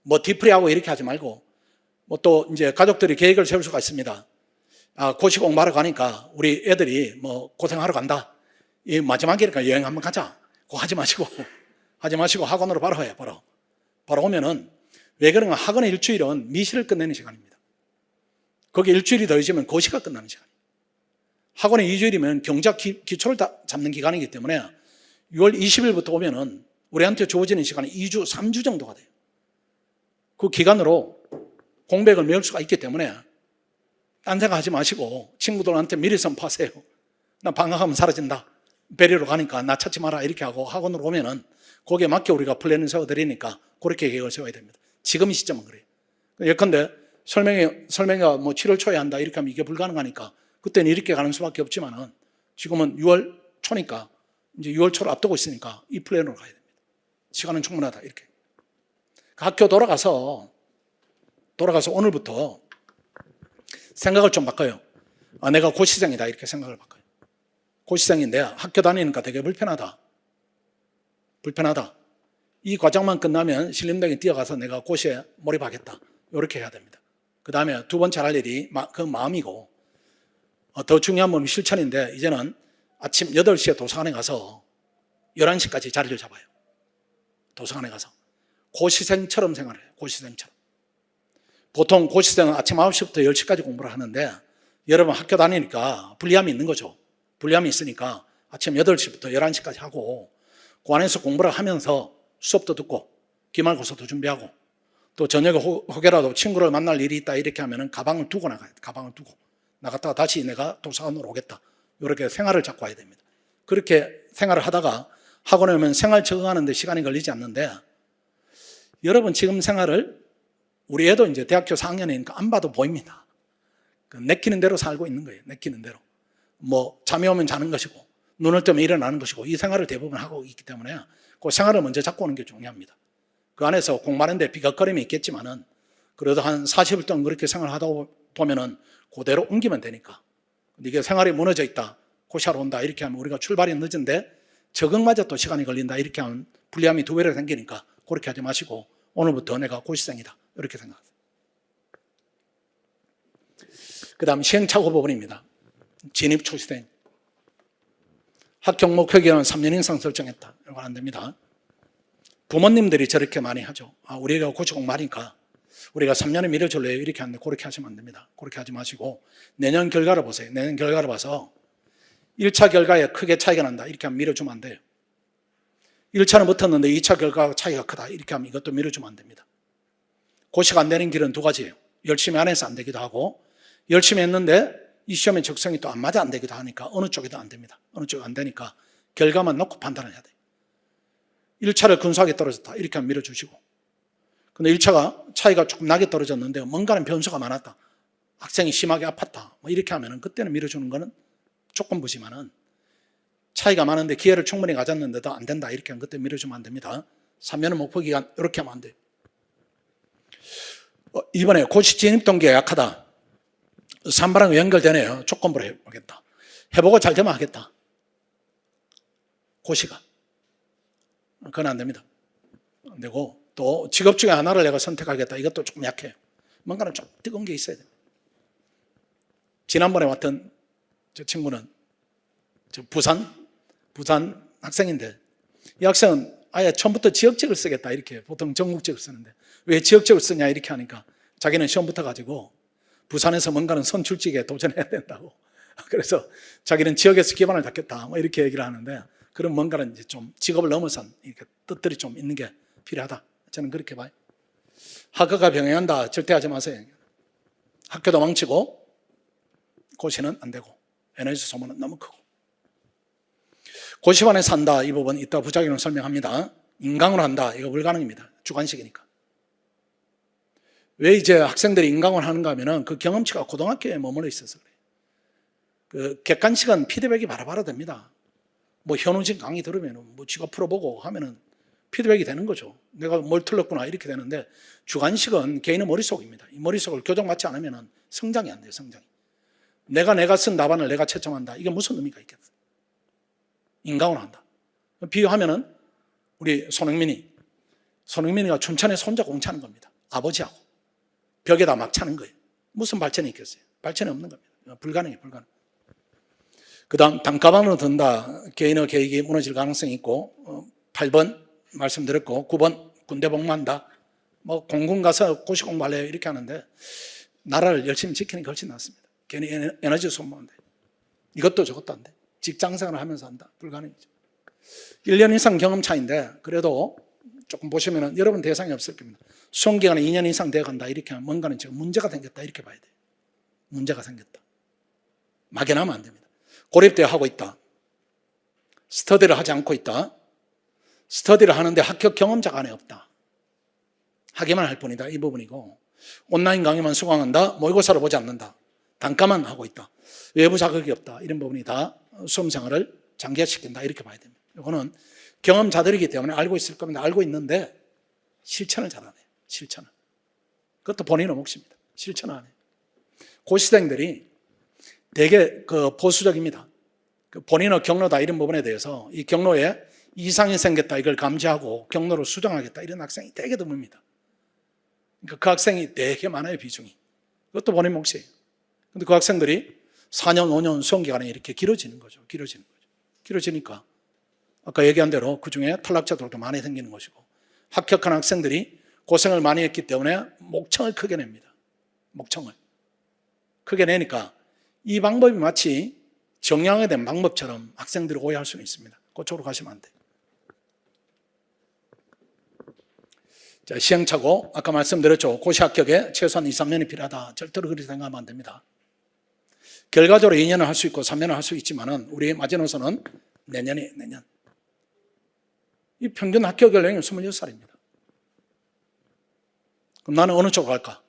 S1: 뭐 디프리하고 이렇게 하지 말고 뭐 또 이제 가족들이 계획을 세울 수가 있습니다. 고시 공부하러 가니까 우리 애들이 뭐 고생하러 간다. 이 마지막이니까 여행 한번 가자. 그거 하지 마시고 학원으로 바로 와요. 바로 오면은 왜 그런가? 학원의 일주일은 미시를 끝내는 시간입니다. 거기 일주일이 더해지면 고시가 끝나는 시간이에요. 학원의 2주일이면 경작 기초를 다 잡는 기간이기 때문에 6월 20일부터 오면은 우리한테 주어지는 시간이 2주, 3주 정도가 돼요. 그 기간으로 공백을 메울 수가 있기 때문에 딴 생각하지 마시고 친구들한테 미리 선포하세요. 나 방학하면 사라진다. 배려로 가니까 나 찾지 마라. 이렇게 하고 학원으로 오면은 거기에 맞게 우리가 플랜을 세워드리니까 그렇게 계획을 세워야 됩니다. 지금 이 시점은 그래요. 예컨대 설명회가 뭐 7월 초에 한다. 이렇게 하면 이게 불가능하니까 그때는 이렇게 가는 수밖에 없지만은 지금은 6월 초니까 이제 6월 초를 앞두고 있으니까 이 플랜으로 가야 됩니다. 시간은 충분하다. 이렇게. 학교 돌아가서 오늘부터 생각을 좀 바꿔요. 내가 고시생이다. 이렇게 생각을 바꿔요. 고시생인데 학교 다니니까 되게 불편하다. 이 과정만 끝나면 신림동에 뛰어가서 내가 고시에 몰입하겠다. 이렇게 해야 됩니다. 그 다음에 두 번째 할 일이 그 마음이고 더 중요한 건 실천인데 이제는 아침 8시에 도서관에 가서 11시까지 자리를 잡아요. 도서관에 가서. 고시생처럼 생활해요. 고시생처럼. 보통 고시생은 아침 9시부터 10시까지 공부를 하는데 여러분 학교 다니니까 불리함이 있는 거죠. 불리함이 있으니까 아침 8시부터 11시까지 하고 그 안에서 공부를 하면서 수업도 듣고 기말고사도 준비하고 또 저녁에 혹여라도 친구를 만날 일이 있다 이렇게 하면은 가방을 두고 나가요. 가방을 두고 나갔다가 다시 내가 도서관으로 오겠다. 이렇게 생활을 잡고 와야 됩니다. 그렇게 생활을 하다가 학원에 오면 생활 적응하는 데 시간이 걸리지 않는데 여러분 지금 생활을 우리 애도 이제 대학교 4학년이니까 안 봐도 보입니다. 내키는 대로 살고 있는 거예요. 내키는 대로. 뭐 잠이 오면 자는 것이고 눈을 뜨면 일어나는 것이고 이 생활을 대부분 하고 있기 때문에 그 생활을 먼저 잡고 오는 게 중요합니다. 그 안에서 공부하는데 비각거림이 있겠지만은 그래도 한 40일 동안 그렇게 생활하다 보면은 그대로 옮기면 되니까. 근데 이게 생활이 무너져 있다. 고시하러 온다. 이렇게 하면 우리가 출발이 늦은데 적응마저 또 시간이 걸린다. 이렇게 하면 불리함이 2배로 생기니까 그렇게 하지 마시고 오늘부터 내가 고시생이다. 이렇게 생각하세요. 그 다음 시행착오 부분입니다. 진입 초시생. 학교 목표 기간은 3년 이상 설정했다. 이건 안 됩니다. 부모님들이 저렇게 많이 하죠. 우리가 고시 공부하니까 우리가 3년에 밀어줄래요? 이렇게 하는데 그렇게 하시면 안 됩니다. 그렇게 하지 마시고 내년 결과를 보세요. 내년 결과를 봐서 1차 결과에 크게 차이가 난다. 이렇게 하면 밀어주면 안 돼요. 1차는 붙었는데 2차 결과가 차이가 크다. 이렇게 하면 이것도 밀어주면 안 됩니다. 고시가 안 되는 길은 두 가지예요. 열심히 안 해서 안 되기도 하고, 열심히 했는데 이 시험의 적성이 또 안 맞아 안 되기도 하니까 어느 쪽에도 안 됩니다. 어느 쪽이 안 되니까 결과만 놓고 판단을 해야 돼요. 1차를 근소하게 떨어졌다. 이렇게 하면 밀어주시고. 근데 1차가 차이가 조금 나게 떨어졌는데 뭔가는 변수가 많았다. 학생이 심하게 아팠다. 뭐 이렇게 하면은 그때는 밀어주는 거는 조건부지만은 차이가 많은데 기회를 충분히 가졌는데도 안 된다. 이렇게 하면 그때 밀어주면 안 됩니다. 3년은 목표 기간 이렇게 하면 안 돼요. 이번에 고시 진입 동기가 약하다. 3반하고 연결되네요. 조건부로 해보겠다. 해보고 잘 되면 하겠다. 고시가. 그건 안 됩니다. 안 되고, 또 직업 중에 하나를 내가 선택하겠다. 이것도 조금 약해요. 뭔가는 좀 뜨거운 게 있어야 돼요. 지난번에 왔던 저 친구는 부산 학생인데, 이 학생은 아예 처음부터 지역적을 쓰겠다. 이렇게 보통 전국적을 쓰는데, 왜 지역적을 쓰냐 이렇게 하니까 자기는 시험부터 가지고 부산에서 뭔가는 선출직에 도전해야 된다고. 그래서 자기는 지역에서 기반을 닫겠다. 뭐 이렇게 얘기를 하는데, 그런 뭔가는 이제 좀 직업을 넘어선 이렇게 뜻들이 좀 있는 게 필요하다. 저는 그렇게 봐요. 학교가 병행한다. 절대 하지 마세요. 학교도 망치고 고시는 안 되고 에너지 소모는 너무 크고. 고시반에 산다. 이 부분 이따 부작용을 설명합니다. 인강으로 한다. 이거 불가능입니다. 주관식이니까. 왜 이제 학생들이 인강을 하는가 하면은 그 경험치가 고등학교에 머물러 있어서 그래요. 그 객관식은 피드백이 바로바로 됩니다. 뭐 현우진 강의 들으면은 뭐 지가 풀어보고 하면은 피드백이 되는 거죠. 내가 뭘 틀렸구나 이렇게 되는데, 주관식은 개인의 머릿속입니다. 이 머릿속을 교정받지 않으면은 성장이 안 돼요. 성장이. 내가 쓴 답안을 내가 채점한다. 이게 무슨 의미가 있겠어요? 인강을 한다. 비유하면은 우리 손흥민이가 춘천에 손자 공차는 겁니다. 아버지하고 벽에다 막 차는 거예요. 무슨 발전이 있겠어요? 발전이 없는 겁니다. 불가능해요. 불가능. 그 다음 단가방으로 든다. 개인의 계획이 무너질 가능성이 있고, 8번 말씀드렸고, 9번 군대 복무한다. 뭐 공군 가서 고시 공부할래요 이렇게 하는데, 나라를 열심히 지키는 게 훨씬 낫습니다. 괜히 에너지 소모한다. 이것도 저것도 안 돼. 직장생활을 하면서 한다. 불가능이죠. 1년 이상 경험 차인데, 그래도 조금 보시면은 여러분 대상이 없을 겁니다. 수험기간에 2년 이상 돼간다. 이렇게 하면 뭔가는 지금 문제가 생겼다. 이렇게 봐야 돼요. 문제가 생겼다. 막연하면 안 됩니다. 고립되어 하고 있다. 스터디를 하지 않고 있다. 스터디를 하는데 합격 경험자가 안에 없다. 하기만 할 뿐이다. 이 부분이고, 온라인 강의만 수강한다. 모의고사를 보지 않는다. 단가만 하고 있다. 외부 자극이 없다. 이런 부분이 다 수험생활을 장기화시킨다. 이렇게 봐야 됩니다. 이거는 경험자들이기 때문에 알고 있을 겁니다. 알고 있는데 실천을 잘 안 해요. 실천을. 그것도 본인의 몫입니다. 실천을 안 해요. 고시생들이 되게 보수적입니다. 본인의 경로다 이런 부분에 대해서 이 경로에 이상이 생겼다 이걸 감지하고 경로를 수정하겠다 이런 학생이 되게 드뭅니다. 그러니까 그 학생이 되게 많아요. 비중이. 그것도 본인 몫이에요. 근데 그 학생들이 4년 5년 수험기간이 이렇게 길어지는 거죠. 길어지니까 아까 얘기한 대로 그중에 탈락자들도 많이 생기는 것이고, 합격한 학생들이 고생을 많이 했기 때문에 목청을 크게 냅니다. 목청을 크게 내니까 이 방법이 마치 정량화된 방법처럼 학생들이 오해할 수는 있습니다. 그쪽으로 가시면 안 돼요. 자, 시행착오 아까 말씀드렸죠. 고시 합격에 최소한 2, 3년이 필요하다. 절대로 그렇게 생각하면 안 됩니다. 결과적으로 2년을 할 수 있고 3년을 할 수 있지만은 우리의 마지노선은 내년. 이 평균 합격 연령이 26살입니다. 그럼 나는 어느 쪽으로 갈까?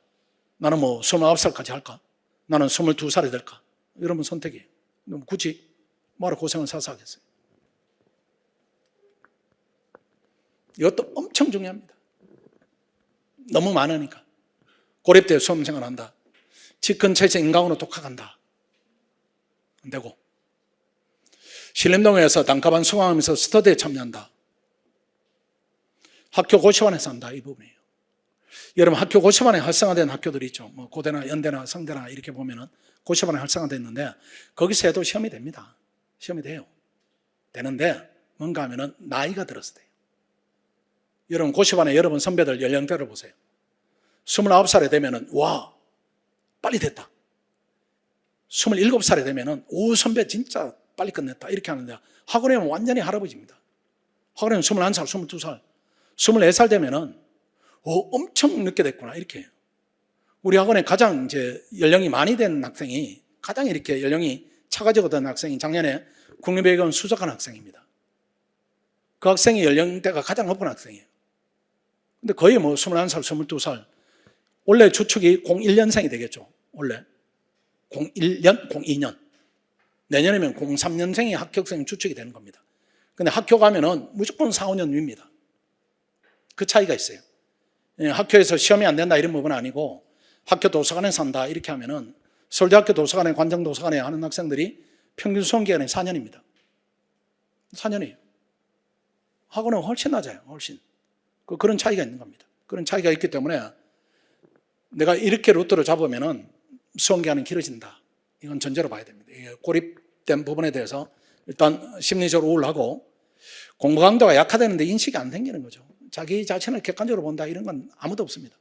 S1: 나는 뭐 29살까지 할까? 나는 22살이 될까? 여러분 선택이에요. 그럼 굳이 뭐하러 고생을 사서 하겠어요? 이것도 엄청 중요합니다. 너무 많으니까. 고립되어 수험생활 한다. 집 근처에서 인강으로 독학한다. 안 되고. 신림동에서 단가반 수강하면서 스터디에 참여한다. 학교 고시반에서 한다. 이 부분이에요. 여러분 학교 고시반에 활성화된 학교들이 있죠. 뭐 고대나 연대나 성대나 이렇게 보면은 고시반에 활성화됐는데 거기서 해도 시험이 됩니다. 시험이 돼요. 되는데 뭔가 하면은 나이가 들어서 돼요. 여러분 고시반에 여러분 선배들 연령대를 보세요. 29살에 되면은 와 빨리 됐다. 27살에 되면은 오 선배 진짜 빨리 끝냈다 이렇게 하는데 학원에 오면 완전히 할아버지입니다. 학원에 오면 21살, 22살, 24살 되면은 엄청 늦게 됐구나 이렇게 해요. 우리 학원에 가장 이제 연령이 많이 된 학생이 가장 이렇게 연령이 차가지고 된 학생이 작년에 국립외교원 수석한 학생입니다. 그 학생의 연령대가 가장 높은 학생이에요. 근데 거의 뭐 21살, 22살. 원래 주축이 01년생이 되겠죠. 원래. 01년, 02년. 내년이면 03년생이 합격생 주축이 되는 겁니다. 근데 학교 가면은 무조건 4, 5년 위입니다. 그 차이가 있어요. 학교에서 시험이 안 된다 이런 부분은 아니고 학교 도서관에 산다 이렇게 하면은 서울대학교 도서관에 관정도서관에 하는 학생들이 평균 수험기간이 4년입니다. 4년이에요. 학원은 훨씬 낮아요. 훨씬. 그런 차이가 있는 겁니다. 그런 차이가 있기 때문에 내가 이렇게 루트를 잡으면은 수험기간은 길어진다. 이건 전제로 봐야 됩니다. 이게 고립된 부분에 대해서 일단 심리적으로 우울하고 공부 강도가 약화되는데 인식이 안 생기는 거죠. 자기 자신을 객관적으로 본다 이런 건 아무도 없습니다.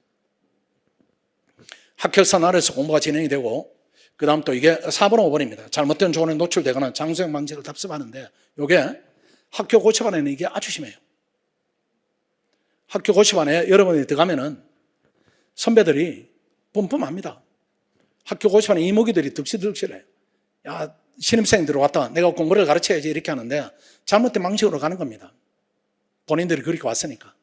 S1: 합격선 아래서 공부가 진행이 되고 그 다음 또 이게 4번, 5번입니다. 잘못된 조언에 노출되거나 장수형 방지를 답습하는데 이게 학교 고시반에는 이게 아주 심해요. 학교 고시반에 여러분이 들어가면은 선배들이 뿜뿜합니다. 학교 고시반에 이모기들이 득실득실해요. 야, 신입생이 들어왔다. 내가 공부를 가르쳐야지 이렇게 하는데 잘못된 방식으로 가는 겁니다. 본인들이 그렇게 왔으니까.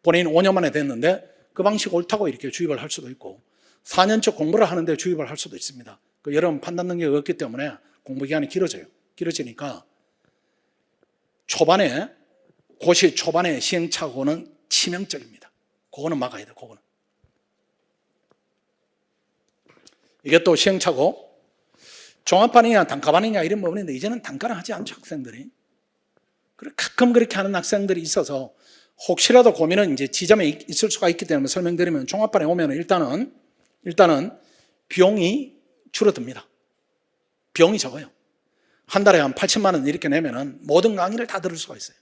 S1: 본인 5년 만에 됐는데 그 방식 옳다고 이렇게 주입을 할 수도 있고 4년째 공부를 하는데 주입을 할 수도 있습니다. 여러분 판단 능력이 없기 때문에 공부 기간이 길어져요. 길어지니까 고시 초반에 시행착오는 치명적입니다. 그거는 막아야 돼요. 그거는. 이게 또 시행착오 종합반이냐 단과반이냐 이런 부분인데 이제는 단과를 하지 않죠. 학생들이. 가끔 그렇게 하는 학생들이 있어서 혹시라도 고민은 이제 지점에 있을 수가 있기 때문에 설명드리면 종합반에 오면 일단은 비용이 줄어듭니다. 비용이 적어요. 한 달에 한 80만 원 이렇게 내면은 모든 강의를 다 들을 수가 있어요.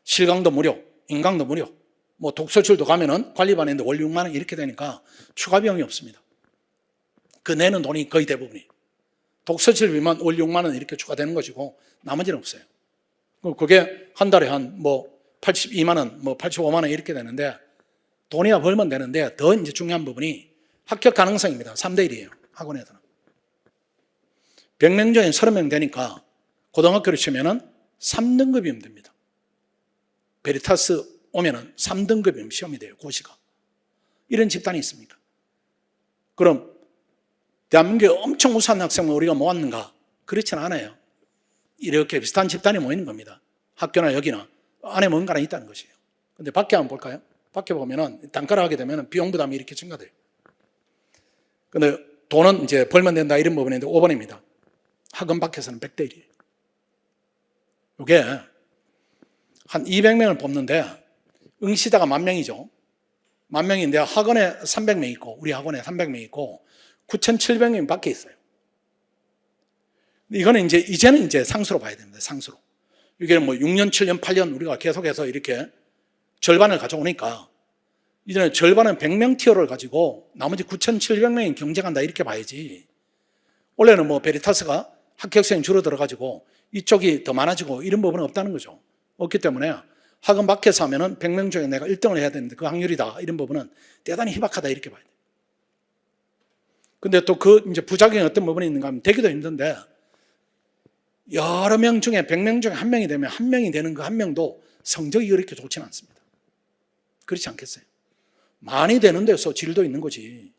S1: 실강도 무료, 인강도 무료. 뭐 독서실도 가면은 관리반인데 월 6만 원 이렇게 되니까 추가 비용이 없습니다. 그 내는 돈이 거의 대부분이에요. 독서실비만 월 6만 원 이렇게 추가되는 것이고 나머지는 없어요. 그게 한 달에 한 뭐 82만 원, 뭐 85만 원 이렇게 되는데 돈이야 벌면 되는데 더 이제 중요한 부분이 합격 가능성입니다. 3대 1이에요. 학원에서는. 100명 중에 30명 되니까 고등학교를 치면은 3등급이면 됩니다. 베리타스 오면은 3등급이면 시험이 돼요. 고시가. 이런 집단이 있습니까? 그럼 대한민국에 엄청 우수한 학생을 우리가 모았는가? 그렇지는 않아요. 이렇게 비슷한 집단이 모이는 겁니다. 학교나 여기나 안에 뭔가가 있다는 것이에요. 근데 밖에 한번 볼까요? 밖에 보면은 단가를 하게 되면 비용 부담이 이렇게 증가돼요. 근데 돈은 이제 벌면 된다 이런 부분인데 5번입니다. 학원 밖에서는 100대 1이에요. 이게 한 200명을 뽑는데 응시자가 10,000명이죠. 10,000명인데 학원에 300명 있고 우리 학원에 300명 있고 9,700명 밖에 있어요. 이거는 이제는 상수로 봐야 됩니다. 상수로. 이게 뭐 6년, 7년, 8년 우리가 계속해서 이렇게 절반을 가져오니까 이제는 절반은 100명 티어를 가지고 나머지 9,700명이 경쟁한다 이렇게 봐야지. 원래는 뭐 베리타스가 합격생이 줄어들어가지고 이쪽이 더 많아지고 이런 부분은 없다는 거죠. 없기 때문에 학원 밖에서 하면은 100명 중에 내가 1등을 해야 되는데 그 확률이다 이런 부분은 대단히 희박하다 이렇게 봐야 돼요. 근데 또 이제 부작용이 어떤 부분이 있는가 하면 되기도 힘든데 여러 명 중에 100명 중에 한 명이 되면 한 명이 되는 그 한 명도 성적이 그렇게 좋지는 않습니다. 그렇지 않겠어요? 많이 되는 데서 질도 있는 거지.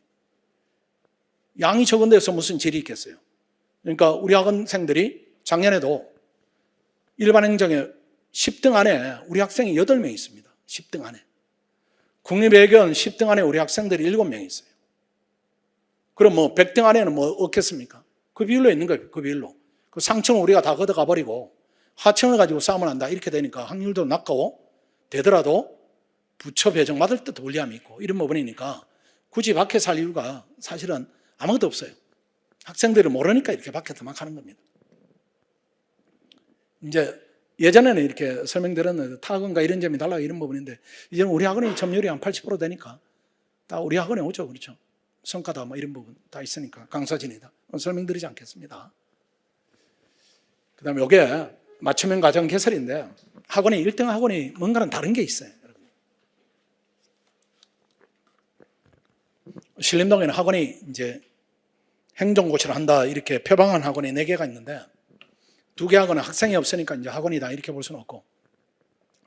S1: 양이 적은 데서 무슨 질이 있겠어요? 그러니까 우리 학원생들이 작년에도 일반 행정에 10등 안에 우리 학생이 8명 있습니다. 10등 안에. 국립외교원 10등 안에 우리 학생들이 7명 있어요. 그럼 뭐 100등 안에는 뭐 없겠습니까? 그 비율로 있는 거예요. 그 비율로. 그 상층을 우리가 다 걷어가 버리고 하층을 가지고 싸움을 한다. 이렇게 되니까 확률도 낮고 되더라도 부처 배정 받을 때 불리함이 있고 이런 부분이니까 굳이 밖에 살 이유가 사실은 아무것도 없어요. 학생들이 모르니까 이렇게 밖에서 막 하는 겁니다. 이제 예전에는 이렇게 설명드렸는데 타학원과 이런 점이 달라 이런 부분인데 이제는 우리 학원이 점유율이 한 80% 되니까 다 우리 학원에 오죠. 그렇죠. 성과다 뭐 이런 부분 다 있으니까 강사진이다. 설명드리지 않겠습니다. 그 다음에 이게 맞춤형 과정 개설인데 학원이 1등 학원이 뭔가는 다른 게 있어요. 신림동에는 학원이 이제 행정고시를 한다 이렇게 표방한 학원이 4개가 있는데 2개 학원은 학생이 없으니까 이제 학원이다 이렇게 볼 수는 없고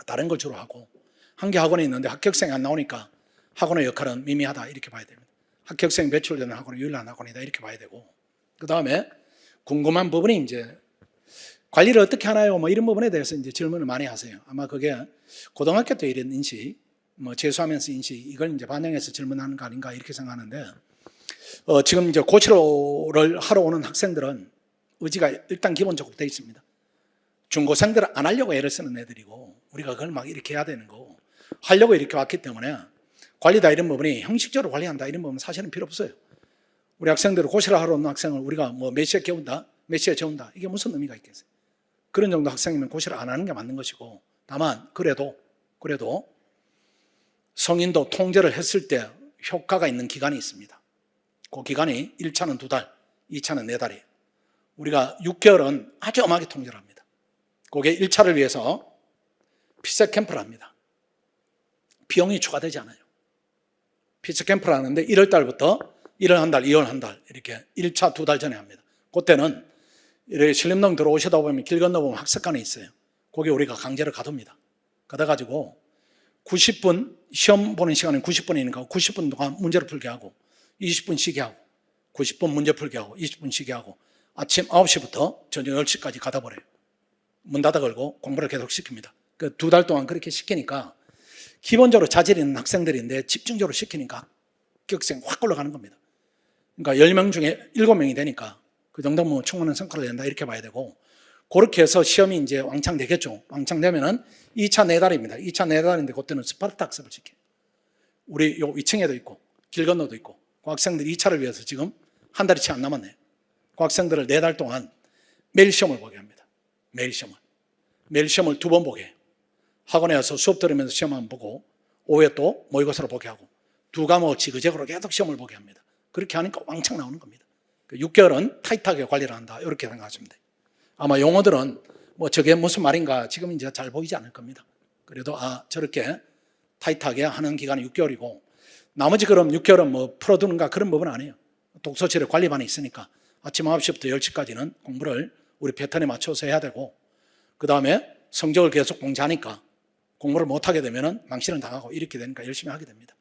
S1: 다른 걸 주로 하고 1개 학원이 있는데 합격생이 안 나오니까 학원의 역할은 미미하다 이렇게 봐야 됩니다. 합격생 배출되는 학원은 유일한 학원이다 이렇게 봐야 되고 그 다음에 궁금한 부분이 이제 관리를 어떻게 하나요? 뭐 이런 부분에 대해서 이제 질문을 많이 하세요. 아마 그게 고등학교 때 이런 인식, 뭐 재수하면서 인식 이걸 이제 반영해서 질문하는 거 아닌가 이렇게 생각하는데 지금 이제 고시를 하러 오는 학생들은 의지가 일단 기본적으로 돼 있습니다. 중고생들은 안 하려고 애를 쓰는 애들이고 우리가 그걸 막 이렇게 해야 되는 거고 하려고 이렇게 왔기 때문에 관리다 이런 부분이 형식적으로 관리한다 이런 부분은 사실은 필요 없어요. 우리 학생들을 고시를 하러 오는 학생을 우리가 뭐 몇 시에 깨운다, 몇 시에 재운다 이게 무슨 의미가 있겠어요? 그런 정도 학생이면 고시를 안 하는 게 맞는 것이고 다만 그래도 성인도 통제를 했을 때 효과가 있는 기간이 있습니다. 그 기간이 1차는 2달, 2차는 4달이에요. 우리가 6개월은 아주 엄하게 통제를 합니다. 그게 1차를 위해서 피셋 캠프를 합니다. 비용이 추가되지 않아요. 피셋 캠프를 하는데 1월 달부터 1월 한 달, 2월 한 달 이렇게 1차 2달 전에 합니다. 그때는 이렇게 신림동 들어오시다 보면 길 건너보면 학습관이 있어요. 거기 우리가 강제로 가둡니다. 가둬가지고 90분 시험 보는 시간은 90분이니까 90분 동안 문제를 풀게 하고 20분 쉬게 하고 90분 문제 풀게 하고 20분 쉬게 하고 아침 9시부터 저녁 10시까지 가둬버려요. 문 닫아 걸고 공부를 계속 시킵니다. 그 2달 동안 그렇게 시키니까 기본적으로 자질 있는 학생들인데 집중적으로 시키니까 합격생 확 올라가는 겁니다. 그러니까 10명 중에 7명이 되니까 그 정도면 충분한 성과를 낸다 이렇게 봐야 되고 그렇게 해서 시험이 이제 왕창 되겠죠. 왕창 되면은 2차 4달입니다. 2차 4달인데 그때는 스파르타 학습을 시켜요. 우리 요 위층에도 있고 길 건너도 있고 그 학생들 2차를 위해서 지금 한 달이 채 안 남았네요. 그 학생들을 4달 동안 매일 시험을 보게 합니다. 매일 시험을 2번 보게 해요. 학원에 와서 수업 들으면서 시험 한번 보고 오후에 또 모의고사를 보게 하고 2과목 지그재그로 계속 시험을 보게 합니다. 그렇게 하니까 왕창 나오는 겁니다. 6개월은 타이트하게 관리를 한다 이렇게 생각하시면 돼요. 아마 용어들은 뭐 저게 무슨 말인가 지금 이제 잘 보이지 않을 겁니다. 그래도 저렇게 타이트하게 하는 기간이 6개월이고 나머지 그럼 6개월은 뭐 풀어두는가 그런 법은 아니에요. 독서실에 관리반이 있으니까 아침 9시부터 10시까지는 공부를 우리 패턴에 맞춰서 해야 되고 그 다음에 성적을 계속 공지하니까 공부를 못하게 되면 망신을 당하고 이렇게 되니까 열심히 하게 됩니다.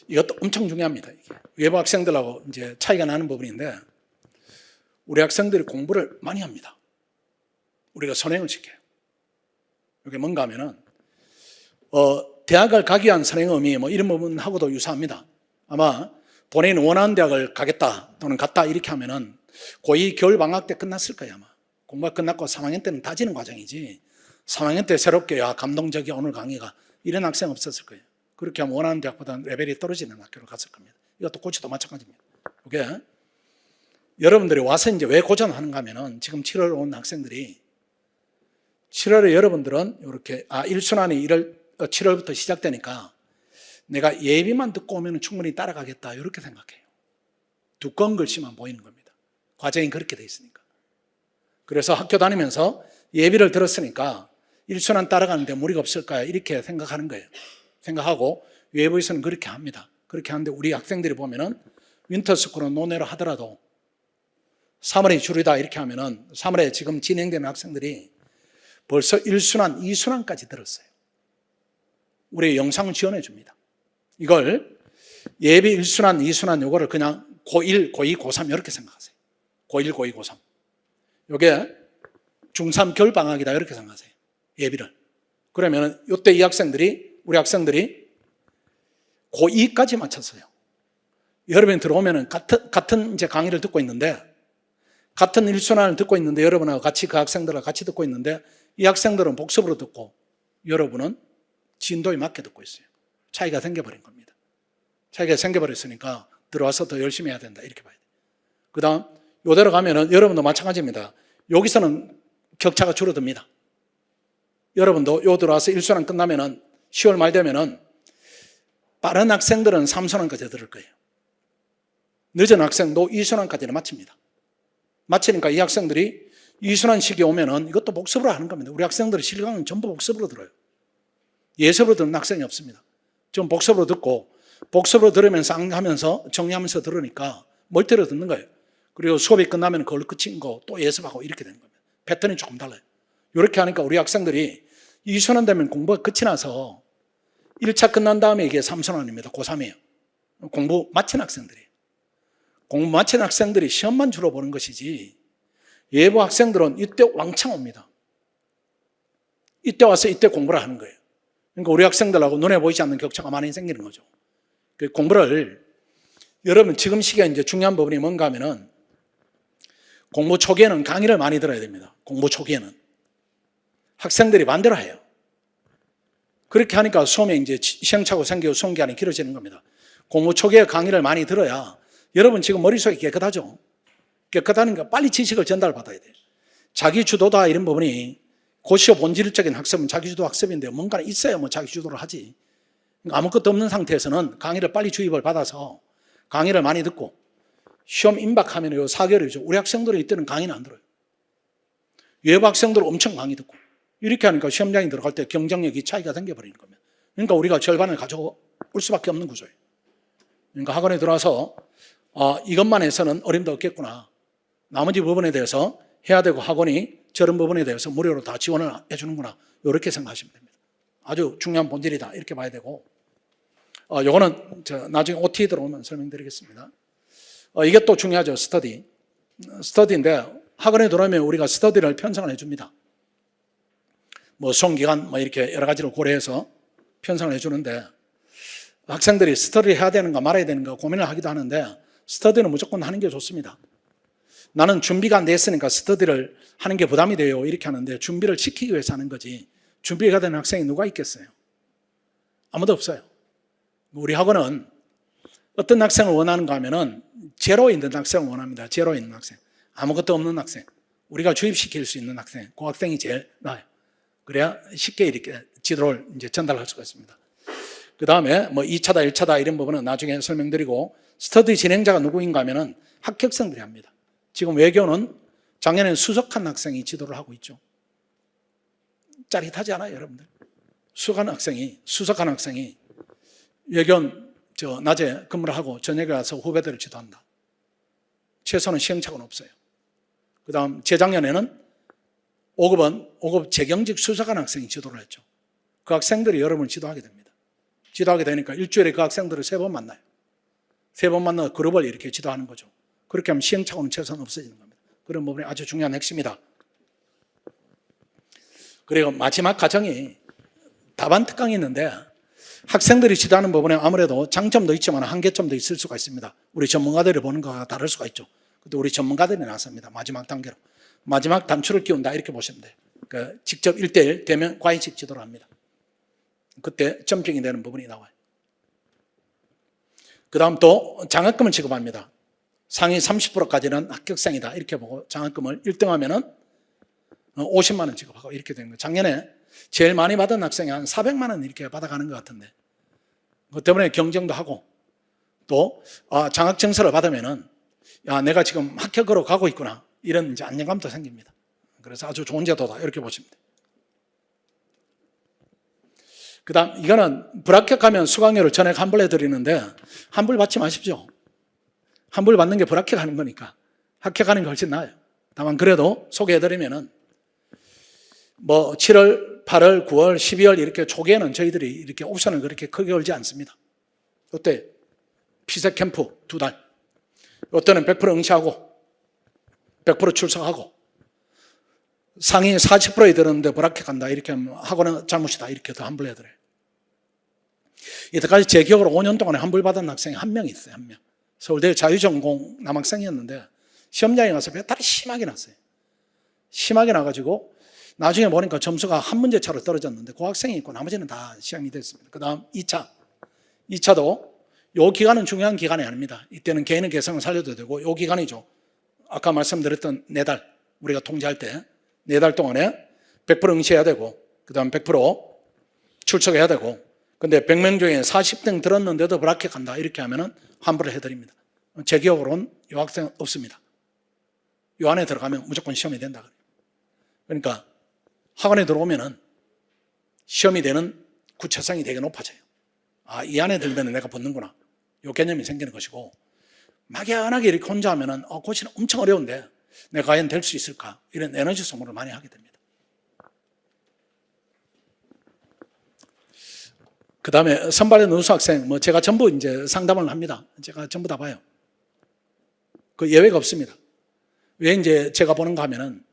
S1: 이것도 엄청 중요합니다. 이게. 외부 학생들하고 이제 차이가 나는 부분인데 우리 학생들이 공부를 많이 합니다. 우리가 선행을 시켜요. 이게 뭔가 하면은 대학을 가기 위한 선행 의미 뭐 이런 부분하고도 유사합니다. 아마 본인 원하는 대학을 가겠다 또는 갔다 이렇게 하면은 고2 겨울 방학 때 끝났을 거예요. 아마 공부가 끝났고 3학년 때는 다지는 과정이지 3학년 때 새롭게 감동적이야 오늘 강의가 이런 학생 없었을 거예요. 그렇게 하면 원하는 대학보다는 레벨이 떨어지는 학교를 갔을 겁니다. 이것도 고치도 마찬가지입니다. 이게 여러분들이 와서 이제 왜 고전하는가 하면은 지금 7월 온 학생들이 7월에 여러분들은 이렇게 1순환이 7월부터 시작되니까 내가 예비만 듣고 오면 충분히 따라가겠다 이렇게 생각해요. 두꺼운 글씨만 보이는 겁니다. 과정이 그렇게 돼 있으니까. 그래서 학교 다니면서 예비를 들었으니까 1순환 따라가는데 무리가 없을까 이렇게 생각하는 거예요. 생각하고 외부에서는 그렇게 합니다. 그렇게 하는데 우리 학생들이 보면은 윈터스쿨은 논외로 하더라도 3월이 주류다 이렇게 하면은 3월에 지금 진행되는 학생들이 벌써 1순환, 2순환까지 들었어요. 우리 영상을 지원해 줍니다. 이걸 예비 1순환, 2순환 요거를 그냥 고1, 고2, 고3 이렇게 생각하세요. 고1, 고2, 고3. 요게 중3 겨울방학이다 이렇게 생각하세요. 예비를. 그러면 요때 우리 학생들이 고2까지 맞췄어요. 여러분이 들어오면은 같은 이제 강의를 듣고 있는데 같은 1순환을 듣고 있는데 여러분하고 같이 그 학생들하고 같이 듣고 있는데 이 학생들은 복습으로 듣고 여러분은 진도에 맞게 듣고 있어요. 차이가 생겨버린 겁니다. 차이가 생겨버렸으니까 들어와서 더 열심히 해야 된다 이렇게 봐야 돼요. 그 다음 요대로 가면은 여러분도 마찬가지입니다. 여기서는 격차가 줄어듭니다. 여러분도 요 들어와서 1순환 끝나면은 10월 말 되면은 빠른 학생들은 3순환까지 들을 거예요. 늦은 학생도 2순환까지는 마칩니다. 마치니까 이 학생들이 이순환 시기에 오면은 이것도 복습으로 하는 겁니다. 우리 학생들이 실강은 전부 복습으로 들어요. 예습으로 듣는 학생이 없습니다. 좀 복습으로 듣고 복습으로 들으면서 하면서 정리하면서 들으니까 멀티로 듣는 거예요. 그리고 수업이 끝나면 그걸 끝인 거 또 예습하고 이렇게 되는 겁니다. 패턴이 조금 달라요. 이렇게 하니까 우리 학생들이 2순환 되면 공부가 끝이 나서 1차 끝난 다음에 이게 3순환입니다. 고3이에요. 공부 마친 학생들이. 공부 마친 학생들이 시험만 주로 보는 것이지 예부 학생들은 이때 왕창 옵니다. 이때 와서 이때 공부를 하는 거예요. 그러니까 우리 학생들하고 눈에 보이지 않는 격차가 많이 생기는 거죠. 공부를 여러분 지금 시기에 이제 중요한 부분이 뭔가 하면은 공부 초기에는 강의를 많이 들어야 됩니다. 공부 초기에는 학생들이 반대로 해요. 그렇게 하니까 수험에 이제 시행착오 생기고 수험 기간이 길어지는 겁니다. 공부 초기에 강의를 많이 들어야 여러분 지금 머릿속이 깨끗하죠. 깨끗하니까 빨리 지식을 전달받아야 돼요. 자기주도다 이런 부분이 고시오 본질적인 학습은 자기주도 학습인데 뭔가 있어야 뭐 자기주도를 하지. 아무것도 없는 상태에서는 강의를 빨리 주입을 받아서 강의를 많이 듣고 시험 임박하면 요 4개월이죠. 우리 학생들은 이때는 강의는 안 들어요. 외부 학생들은 엄청 강의 듣고 이렇게 하니까 시험장에 들어갈 때 경쟁력이 차이가 생겨버리는 겁니다. 그러니까 우리가 절반을 가져올 수밖에 없는 구조예요. 그러니까 학원에 들어와서 이것만 해서는 어림도 없겠구나. 나머지 부분에 대해서 해야 되고 학원이 저런 부분에 대해서 무료로 다 지원을 해주는구나. 이렇게 생각하시면 됩니다. 아주 중요한 본질이다. 이렇게 봐야 되고 요거는 나중에 OT 들어오면 설명드리겠습니다. 이게 또 중요하죠. 스터디인데 학원에 들어오면 우리가 스터디를 편성을 해줍니다. 뭐 수험기간 뭐 이렇게 여러 가지를 고려해서 편성을 해주는데 학생들이 스터디 해야 되는가 말아야 되는가 고민을 하기도 하는데 스터디는 무조건 하는 게 좋습니다. 나는 준비가 안 됐으니까 스터디를 하는 게 부담이 돼요. 이렇게 하는데 준비를 시키기 위해서 하는 거지 준비가 되는 학생이 누가 있겠어요? 아무도 없어요. 우리 학원은 어떤 학생을 원하는가 하면은 제로에 있는 학생을 원합니다. 제로에 있는 학생. 아무것도 없는 학생. 우리가 주입시킬 수 있는 학생. 그 학생이 제일 나아요. 그래야 쉽게 이렇게 지도를 이제 전달할 수가 있습니다. 그 다음에 뭐 2차다, 1차다 이런 부분은 나중에 설명드리고 스터디 진행자가 누구인가 하면은 합격생들이 합니다. 지금 외교는 작년에 수석한 학생이 지도를 하고 있죠. 짜릿하지 않아요, 여러분들? 수석한 학생이 외견 낮에 근무를 하고 저녁에 와서 후배들을 지도한다. 최소는 시행착오는 없어요. 그 다음 재작년에는 5급 재경직 수석한 학생이 지도를 했죠. 그 학생들이 여러분을 지도하게 됩니다. 지도하게 되니까 일주일에 그 학생들을 3번 만나요. 3번 만나서 그룹을 이렇게 지도하는 거죠. 그렇게 하면 시행착오는 최소한 없어지는 겁니다. 그런 부분이 아주 중요한 핵심이다. 그리고 마지막 과정이 답안 특강이 있는데 학생들이 지도하는 부분에 아무래도 장점도 있지만 한계점도 있을 수가 있습니다. 우리 전문가들이 보는 것과 다를 수가 있죠. 근데 우리 전문가들이 나섭니다. 마지막 단계로. 마지막 단추를 끼운다 이렇게 보시면 돼요. 그러니까 직접 1대1 대면 과외식 지도를 합니다. 그때 점핑이 되는 부분이 나와요. 그 다음 또 장학금을 지급합니다. 상위 30%까지는 합격생이다 이렇게 보고 장학금을 1등하면은 50만 원 지급하고 이렇게 되는 거예요. 작년에 제일 많이 받은 학생이 한 400만 원 이렇게 받아가는 것 같은데 그 때문에 경쟁도 하고 또 장학증서를 받으면은 야 내가 지금 합격으로 가고 있구나 이런 이제 안정감도 생깁니다. 그래서 아주 좋은 제도다 이렇게 보시면 돼요. 그 다음 이거는 불합격하면 수강료를 전액 환불해드리는데 환불 받지 마십시오. 환불 받는 게 불합격하는 거니까 합격하는 게 훨씬 나아요. 다만 그래도 소개해드리면은 뭐 7월, 8월, 9월, 12월 이렇게 초기에는 저희들이 이렇게 옵션을 그렇게 크게 걸지 않습니다. 이때 피색 캠프 2달. 이때는 100% 응시하고 100% 출석하고 상위 40%에 들었는데 불합격한다 이렇게 하면 학원은 잘못이다 이렇게 더 환불해드려요. 이때까지 제 기억으로 5년 동안에 환불받은 학생이 한 명 있어요. 한 명. 서울대 자유전공 남학생이었는데 시험장에 가서 배탈이 심하게 났어요. 심하게 나가지고 나중에 보니까 점수가 한 문제 차로 떨어졌는데 그 학생이 있고 나머지는 다 시험이 됐습니다. 그 다음 2차도 이 기간은 중요한 기간이 아닙니다. 이때는 개인의 개성을 살려도 되고 이 기간이죠. 아까 말씀드렸던 4달 우리가 통제할 때 4달 동안에 100% 응시해야 되고 그 다음 100% 출석해야 되고 근데 100명 중에 40등 들었는데도 불합격한다 이렇게 하면은 환불을 해드립니다. 제 기억으로는 이 학생 없습니다. 이 안에 들어가면 무조건 시험이 된다. 그러니까 학원에 들어오면은 시험이 되는 구체성이 되게 높아져요. 아, 이 안에 들면 내가 붙는구나. 이 개념이 생기는 것이고, 막연하게 이렇게 혼자 하면은 고시는 엄청 어려운데 내가 과연 될 수 있을까? 이런 에너지 소모를 많이 하게 됩니다. 그 다음에 선발의 누수 학생, 제가 전부 이제 상담을 합니다. 제가 전부 다 봐요. 그 예외가 없습니다. 왜 이제 제가 보는가 하면은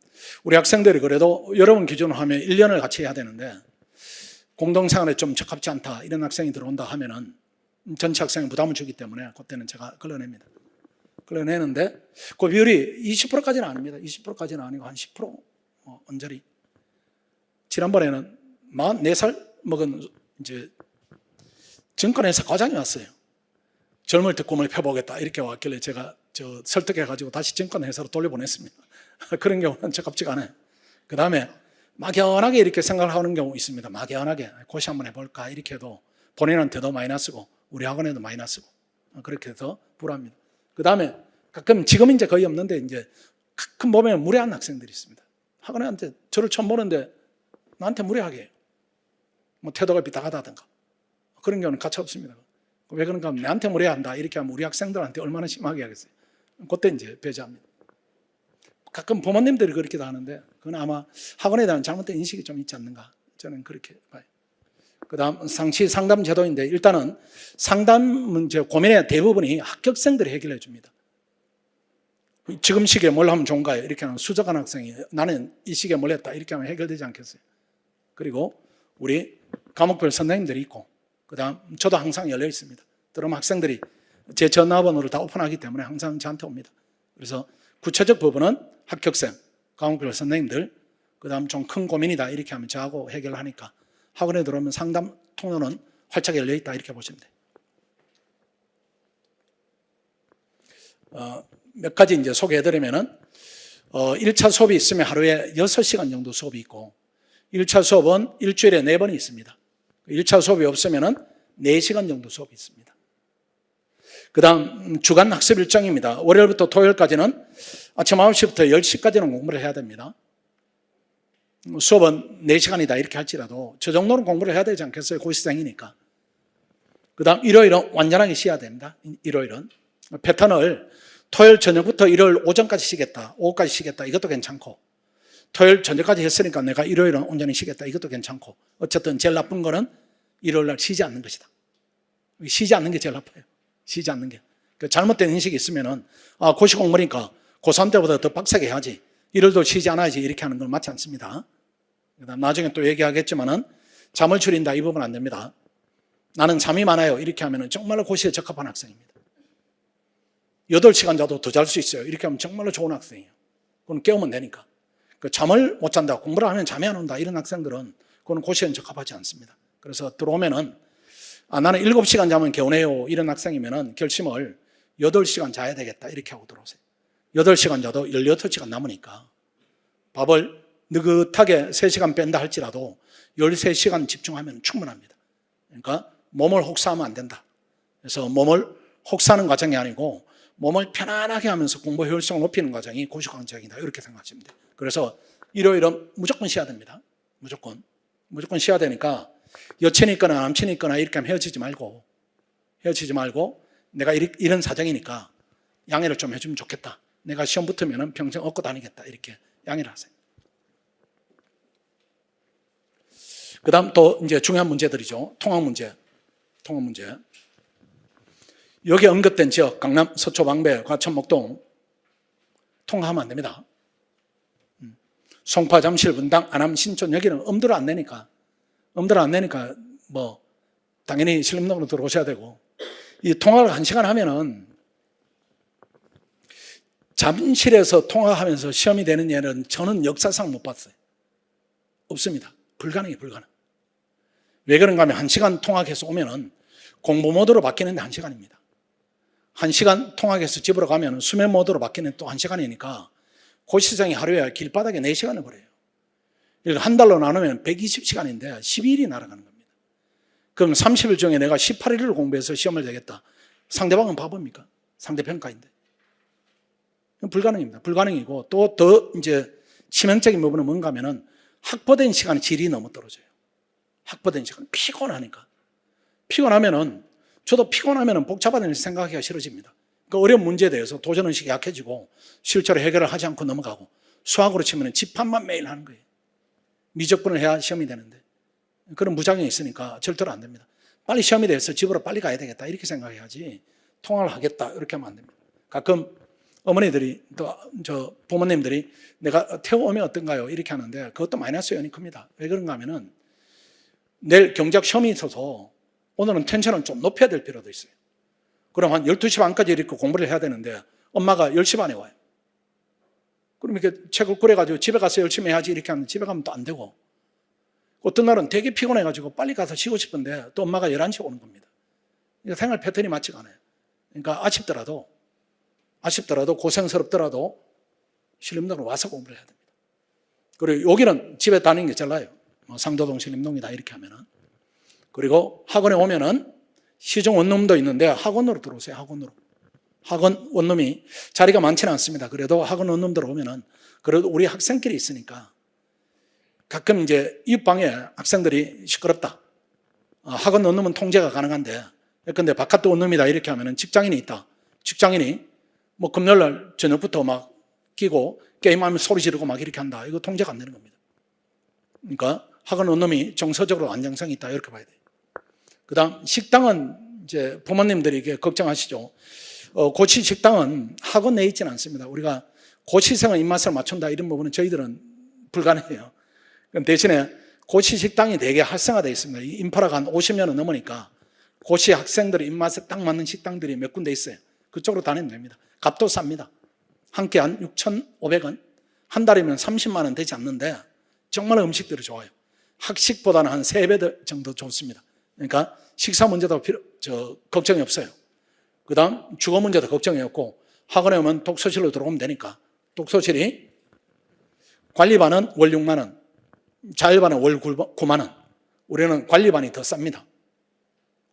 S1: 우리 학생들이 그래도 여러분 기준으로 하면 1년을 같이 해야 되는데 공동생활에 좀 적합지 않다 이런 학생이 들어온다 하면은 전체 학생에 부담을 주기 때문에 그때는 제가 걸러냅니다. 걸러내는데 그 비율이 20%까지는 아닙니다. 20%까지는 아니고 한 10% 언저리. 지난번에는 44살 먹은 이제 증권회사 과장이 왔어요. 젊을 때 꿈을 펴보겠다 이렇게 왔길래 제가 설득해가지고 다시 증권회사로 돌려보냈습니다. 그런 경우는 적합지가 않아요. 그 다음에 막연하게 이렇게 생각을 하는 경우 있습니다. 막연하게 고시 한번 해볼까 이렇게 해도 본인한테도 마이너스고 우리 학원에도 마이너스고 그렇게 해서 불합니다. 그 다음에 가끔 지금 이제 거의 없는데 이제 가끔 보면 무례한 학생들이 있습니다. 학원한테 저를 처음 보는데 나한테 무례하게 해요. 태도가 삐딱하다든가 그런 경우는 가차 없습니다. 왜 그런가 하면 내한테 무례한다 이렇게 하면 우리 학생들한테 얼마나 심하게 하겠어요. 그때 이제 배제합니다. 가끔 부모님들이 그렇게도 하는데 그건 아마 학원에 대한 잘못된 인식이 좀 있지 않는가 저는 그렇게 봐요. 그 다음 상시 상담 제도인데 일단은 상담 문제 고민의 대부분이 합격생들이 해결해 줍니다. 지금 시기에 뭘 하면 좋은가요? 이렇게 하면 수적한 학생이 나는 이 시기에 뭘 했다 이렇게 하면 해결되지 않겠어요. 그리고 우리 과목별 선생님들이 있고 그 다음 저도 항상 열려 있습니다. 그러면 학생들이 제 전화번호를 다 오픈하기 때문에 항상 저한테 옵니다. 그래서 구체적 부분은 합격생, 과목별 선생님들 그 다음 좀 큰 고민이다 이렇게 하면 저하고 해결하니까 학원에 들어오면 상담 통로는 활짝 열려 있다 이렇게 보시면 돼요. 몇 가지 이제 소개해드리면은 1차 수업이 있으면 하루에 6시간 정도 수업이 있고 1차 수업은 일주일에 4번이 있습니다. 1차 수업이 없으면은 4시간 정도 수업이 있습니다. 그 다음 주간 학습 일정입니다. 월요일부터 토요일까지는 아침 9시부터 10시까지는 공부를 해야 됩니다. 수업은 4시간이다 이렇게 할지라도 저 정도는 공부를 해야 되지 않겠어요? 고시생이니까. 그 다음 일요일은 완전하게 쉬어야 됩니다. 일요일은. 패턴을 토요일 저녁부터 일요일 오전까지 쉬겠다. 오후까지 쉬겠다. 이것도 괜찮고 토요일 저녁까지 했으니까 내가 일요일은 온전히 쉬겠다. 이것도 괜찮고 어쨌든 제일 나쁜 거는 일요일 날 쉬지 않는 것이다. 쉬지 않는 게 제일 나빠요. 쉬지 않는 게. 잘못된 인식이 있으면은 고시 공부니까 고3 때보다 더 빡세게 해야지. 일요일도 쉬지 않아야지 이렇게 하는 건 맞지 않습니다. 그다음 나중에 또 얘기하겠지만은 잠을 줄인다 이 부분 안 됩니다. 나는 잠이 많아요. 이렇게 하면은 정말로 고시에 적합한 학생입니다. 8시간 자도 더 잘 수 있어요. 이렇게 하면 정말로 좋은 학생이에요. 그건 깨우면 되니까. 잠을 못 잔다, 공부를 하면 잠이 안 온다 이런 학생들은 그건 고시에 적합하지 않습니다. 그래서 들어오면은 나는 7시간 자면 개운해요 이런 학생이면은 결심을 8시간 자야 되겠다 이렇게 하고 들어오세요. 8시간 자도 16시간 남으니까 밥을 느긋하게 3시간 뺀다 할지라도 13시간 집중하면 충분합니다. 그러니까 몸을 혹사하면 안 된다. 그래서 몸을 혹사하는 과정이 아니고 몸을 편안하게 하면서 공부 효율성을 높이는 과정이 고시 과정이다 이렇게 생각하시면 돼요. 그래서 일요일은 무조건 쉬어야 됩니다. 무조건 쉬어야 되니까 여친이 있거나 남친이 있거나 이렇게 하면 헤어지지 말고 내가 이런 사정이니까 양해를 좀 해주면 좋겠다. 내가 시험 붙으면 평생 얻고 다니겠다 이렇게 양해를 하세요. 그 다음 또 이제 중요한 문제들이죠. 통학 문제. 여기 언급된 지역, 강남, 서초, 방배, 과천, 목동 통과하면 안 됩니다. 송파, 잠실, 분당, 안암, 신촌 여기는 엄두를 안 내니까 당연히 신림동으로 들어오셔야 되고 이 통화를 1시간 하면은 잠실에서 통화하면서 시험이 되는 예는 저는 역사상 못 봤어요. 없습니다. 불가능해. 왜 그런가 하면 1시간 통학해서 오면은 공부 모드로 바뀌는데 1시간입니다. 1시간 통학해서 집으로 가면 수면 모드로 바뀌는 또 1시간이니까 고시생이 하루에 길바닥에 4시간을 보내요. 한 달로 나누면 120시간인데 12일이 날아가는 겁니다. 그럼 30일 중에 내가 18일을 공부해서 시험을 내겠다. 상대방은 바보입니까? 상대평가인데. 불가능입니다. 불가능이고 또 더 이제 치명적인 부분은 뭔가 하면은 확보된 시간 질이 너무 떨어져요. 확보된 시간. 피곤하면은 저도 피곤하면은 복잡한 일 생각하기가 싫어집니다. 그 어려운 문제에 대해서 도전의식이 약해지고 실제로 해결을 하지 않고 넘어가고 수학으로 치면 집합만 매일 하는 거예요. 미적분을 해야 시험이 되는데 그런 무작용이 있으니까 절대로 안 됩니다. 빨리 시험이 돼서 집으로 빨리 가야 되겠다 이렇게 생각해야지 통화를 하겠다 이렇게 하면 안 됩니다. 가끔 어머니들이 또 저 부모님들이 내가 태워오면 어떤가요? 이렇게 하는데 그것도 마이너스 요인이 큽니다. 왜 그런가 하면은 내일 경작 시험이 있어서 오늘은 텐션을 좀 높여야 될 필요도 있어요. 그럼 한 12시 반까지 이렇게 공부를 해야 되는데 엄마가 10시 반에 와요. 그럼 이렇게 책을 꾸려가지고 집에 가서 열심히 해야지 이렇게 하면 집에 가면 또 안 되고 어떤 날은 되게 피곤해가지고 빨리 가서 쉬고 싶은데 또 엄마가 11시에 오는 겁니다. 생활 패턴이 맞지가 않아요. 그러니까 아쉽더라도 고생스럽더라도 신림동으로 와서 공부를 해야 됩니다. 그리고 여기는 집에 다니는 게 제일 나아요. 상도동 신림동이다 이렇게 하면은. 그리고 학원에 오면은 시중 원룸도 있는데 학원으로 들어오세요. 학원 원룸이 자리가 많지는 않습니다. 그래도 학원 원룸으로 오면은 그래도 우리 학생끼리 있으니까 가끔 이제 이웃방에 학생들이 시끄럽다. 학원 원룸은 통제가 가능한데 근데 바깥도 원룸이다 이렇게 하면은 직장인이 있다. 직장인이 뭐 금요일날 저녁부터 막 끼고 게임하면 소리 지르고 막 이렇게 한다. 이거 통제가 안 되는 겁니다. 그러니까 학원 원룸이 정서적으로 안정성이 있다 이렇게 봐야 돼요. 그다음 식당은 이제 부모님들이 이게 걱정하시죠. 고시 식당은 학원 내에 있지는 않습니다. 우리가 고시생의 입맛을 맞춘다 이런 부분은 저희들은 불가능해요. 대신에 고시 식당이 되게 활성화되어 있습니다. 이 인프라가 한 50년은 넘으니까 고시 학생들의 입맛에 딱 맞는 식당들이 몇 군데 있어요. 그쪽으로 다니면 됩니다. 값도 쌉니다. 한 끼 한 6,500원, 한 달이면 30만 원 되지 않는데 정말 음식들이 좋아요. 학식보다는 한 3배 정도 좋습니다. 그러니까 식사 문제도 걱정이 없어요. 그 다음 주거 문제도 걱정이 없고 학원에 오면 독서실로 들어오면 되니까 독서실이 관리반은 월 6만 원, 자율반은 월 9만 원. 우리는 관리반이 더 쌉니다.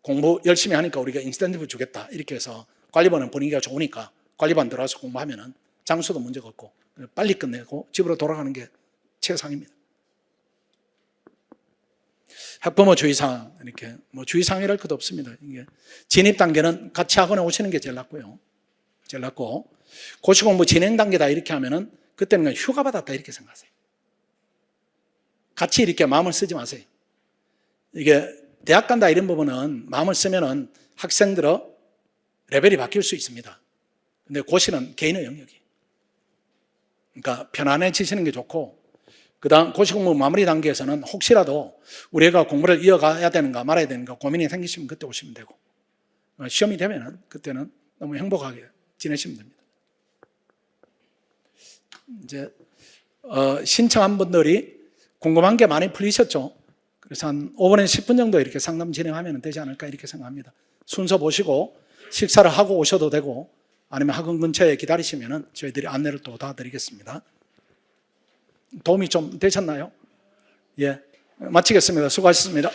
S1: 공부 열심히 하니까 우리가 인센티브 주겠다 이렇게 해서 관리반은 분위기가 좋으니까 관리반 들어와서 공부하면은 장수도 문제가 없고 빨리 끝내고 집으로 돌아가는 게 최상입니다. 학부모 주의사항 이렇게 뭐 주의사항이랄 것도 없습니다. 이게 진입 단계는 같이 학원에 오시는 게 제일 낫고요. 제일 낫고 고시 공부 진행 단계다 이렇게 하면은 그때는 그냥 휴가 받았다 이렇게 생각하세요. 같이 이렇게 마음을 쓰지 마세요. 이게 대학 간다 이런 부분은 마음을 쓰면은 학생들의 레벨이 바뀔 수 있습니다. 근데 고시는 개인의 영역이에요. 그러니까 편안해지시는 게 좋고 그 다음 고시 공부 마무리 단계에서는 혹시라도 우리가 공부를 이어가야 되는가 말아야 되는가 고민이 생기시면 그때 오시면 되고 시험이 되면은 그때는 너무 행복하게 지내시면 됩니다. 이제 신청한 분들이 궁금한 게 많이 풀리셨죠? 그래서 한 5분에서 10분 정도 이렇게 상담 진행하면 되지 않을까 이렇게 생각합니다. 순서 보시고 식사를 하고 오셔도 되고 아니면 학원 근처에 기다리시면 저희들이 안내를 또 도와드리겠습니다. 도움이 좀 되셨나요? 예, 마치겠습니다. 수고하셨습니다.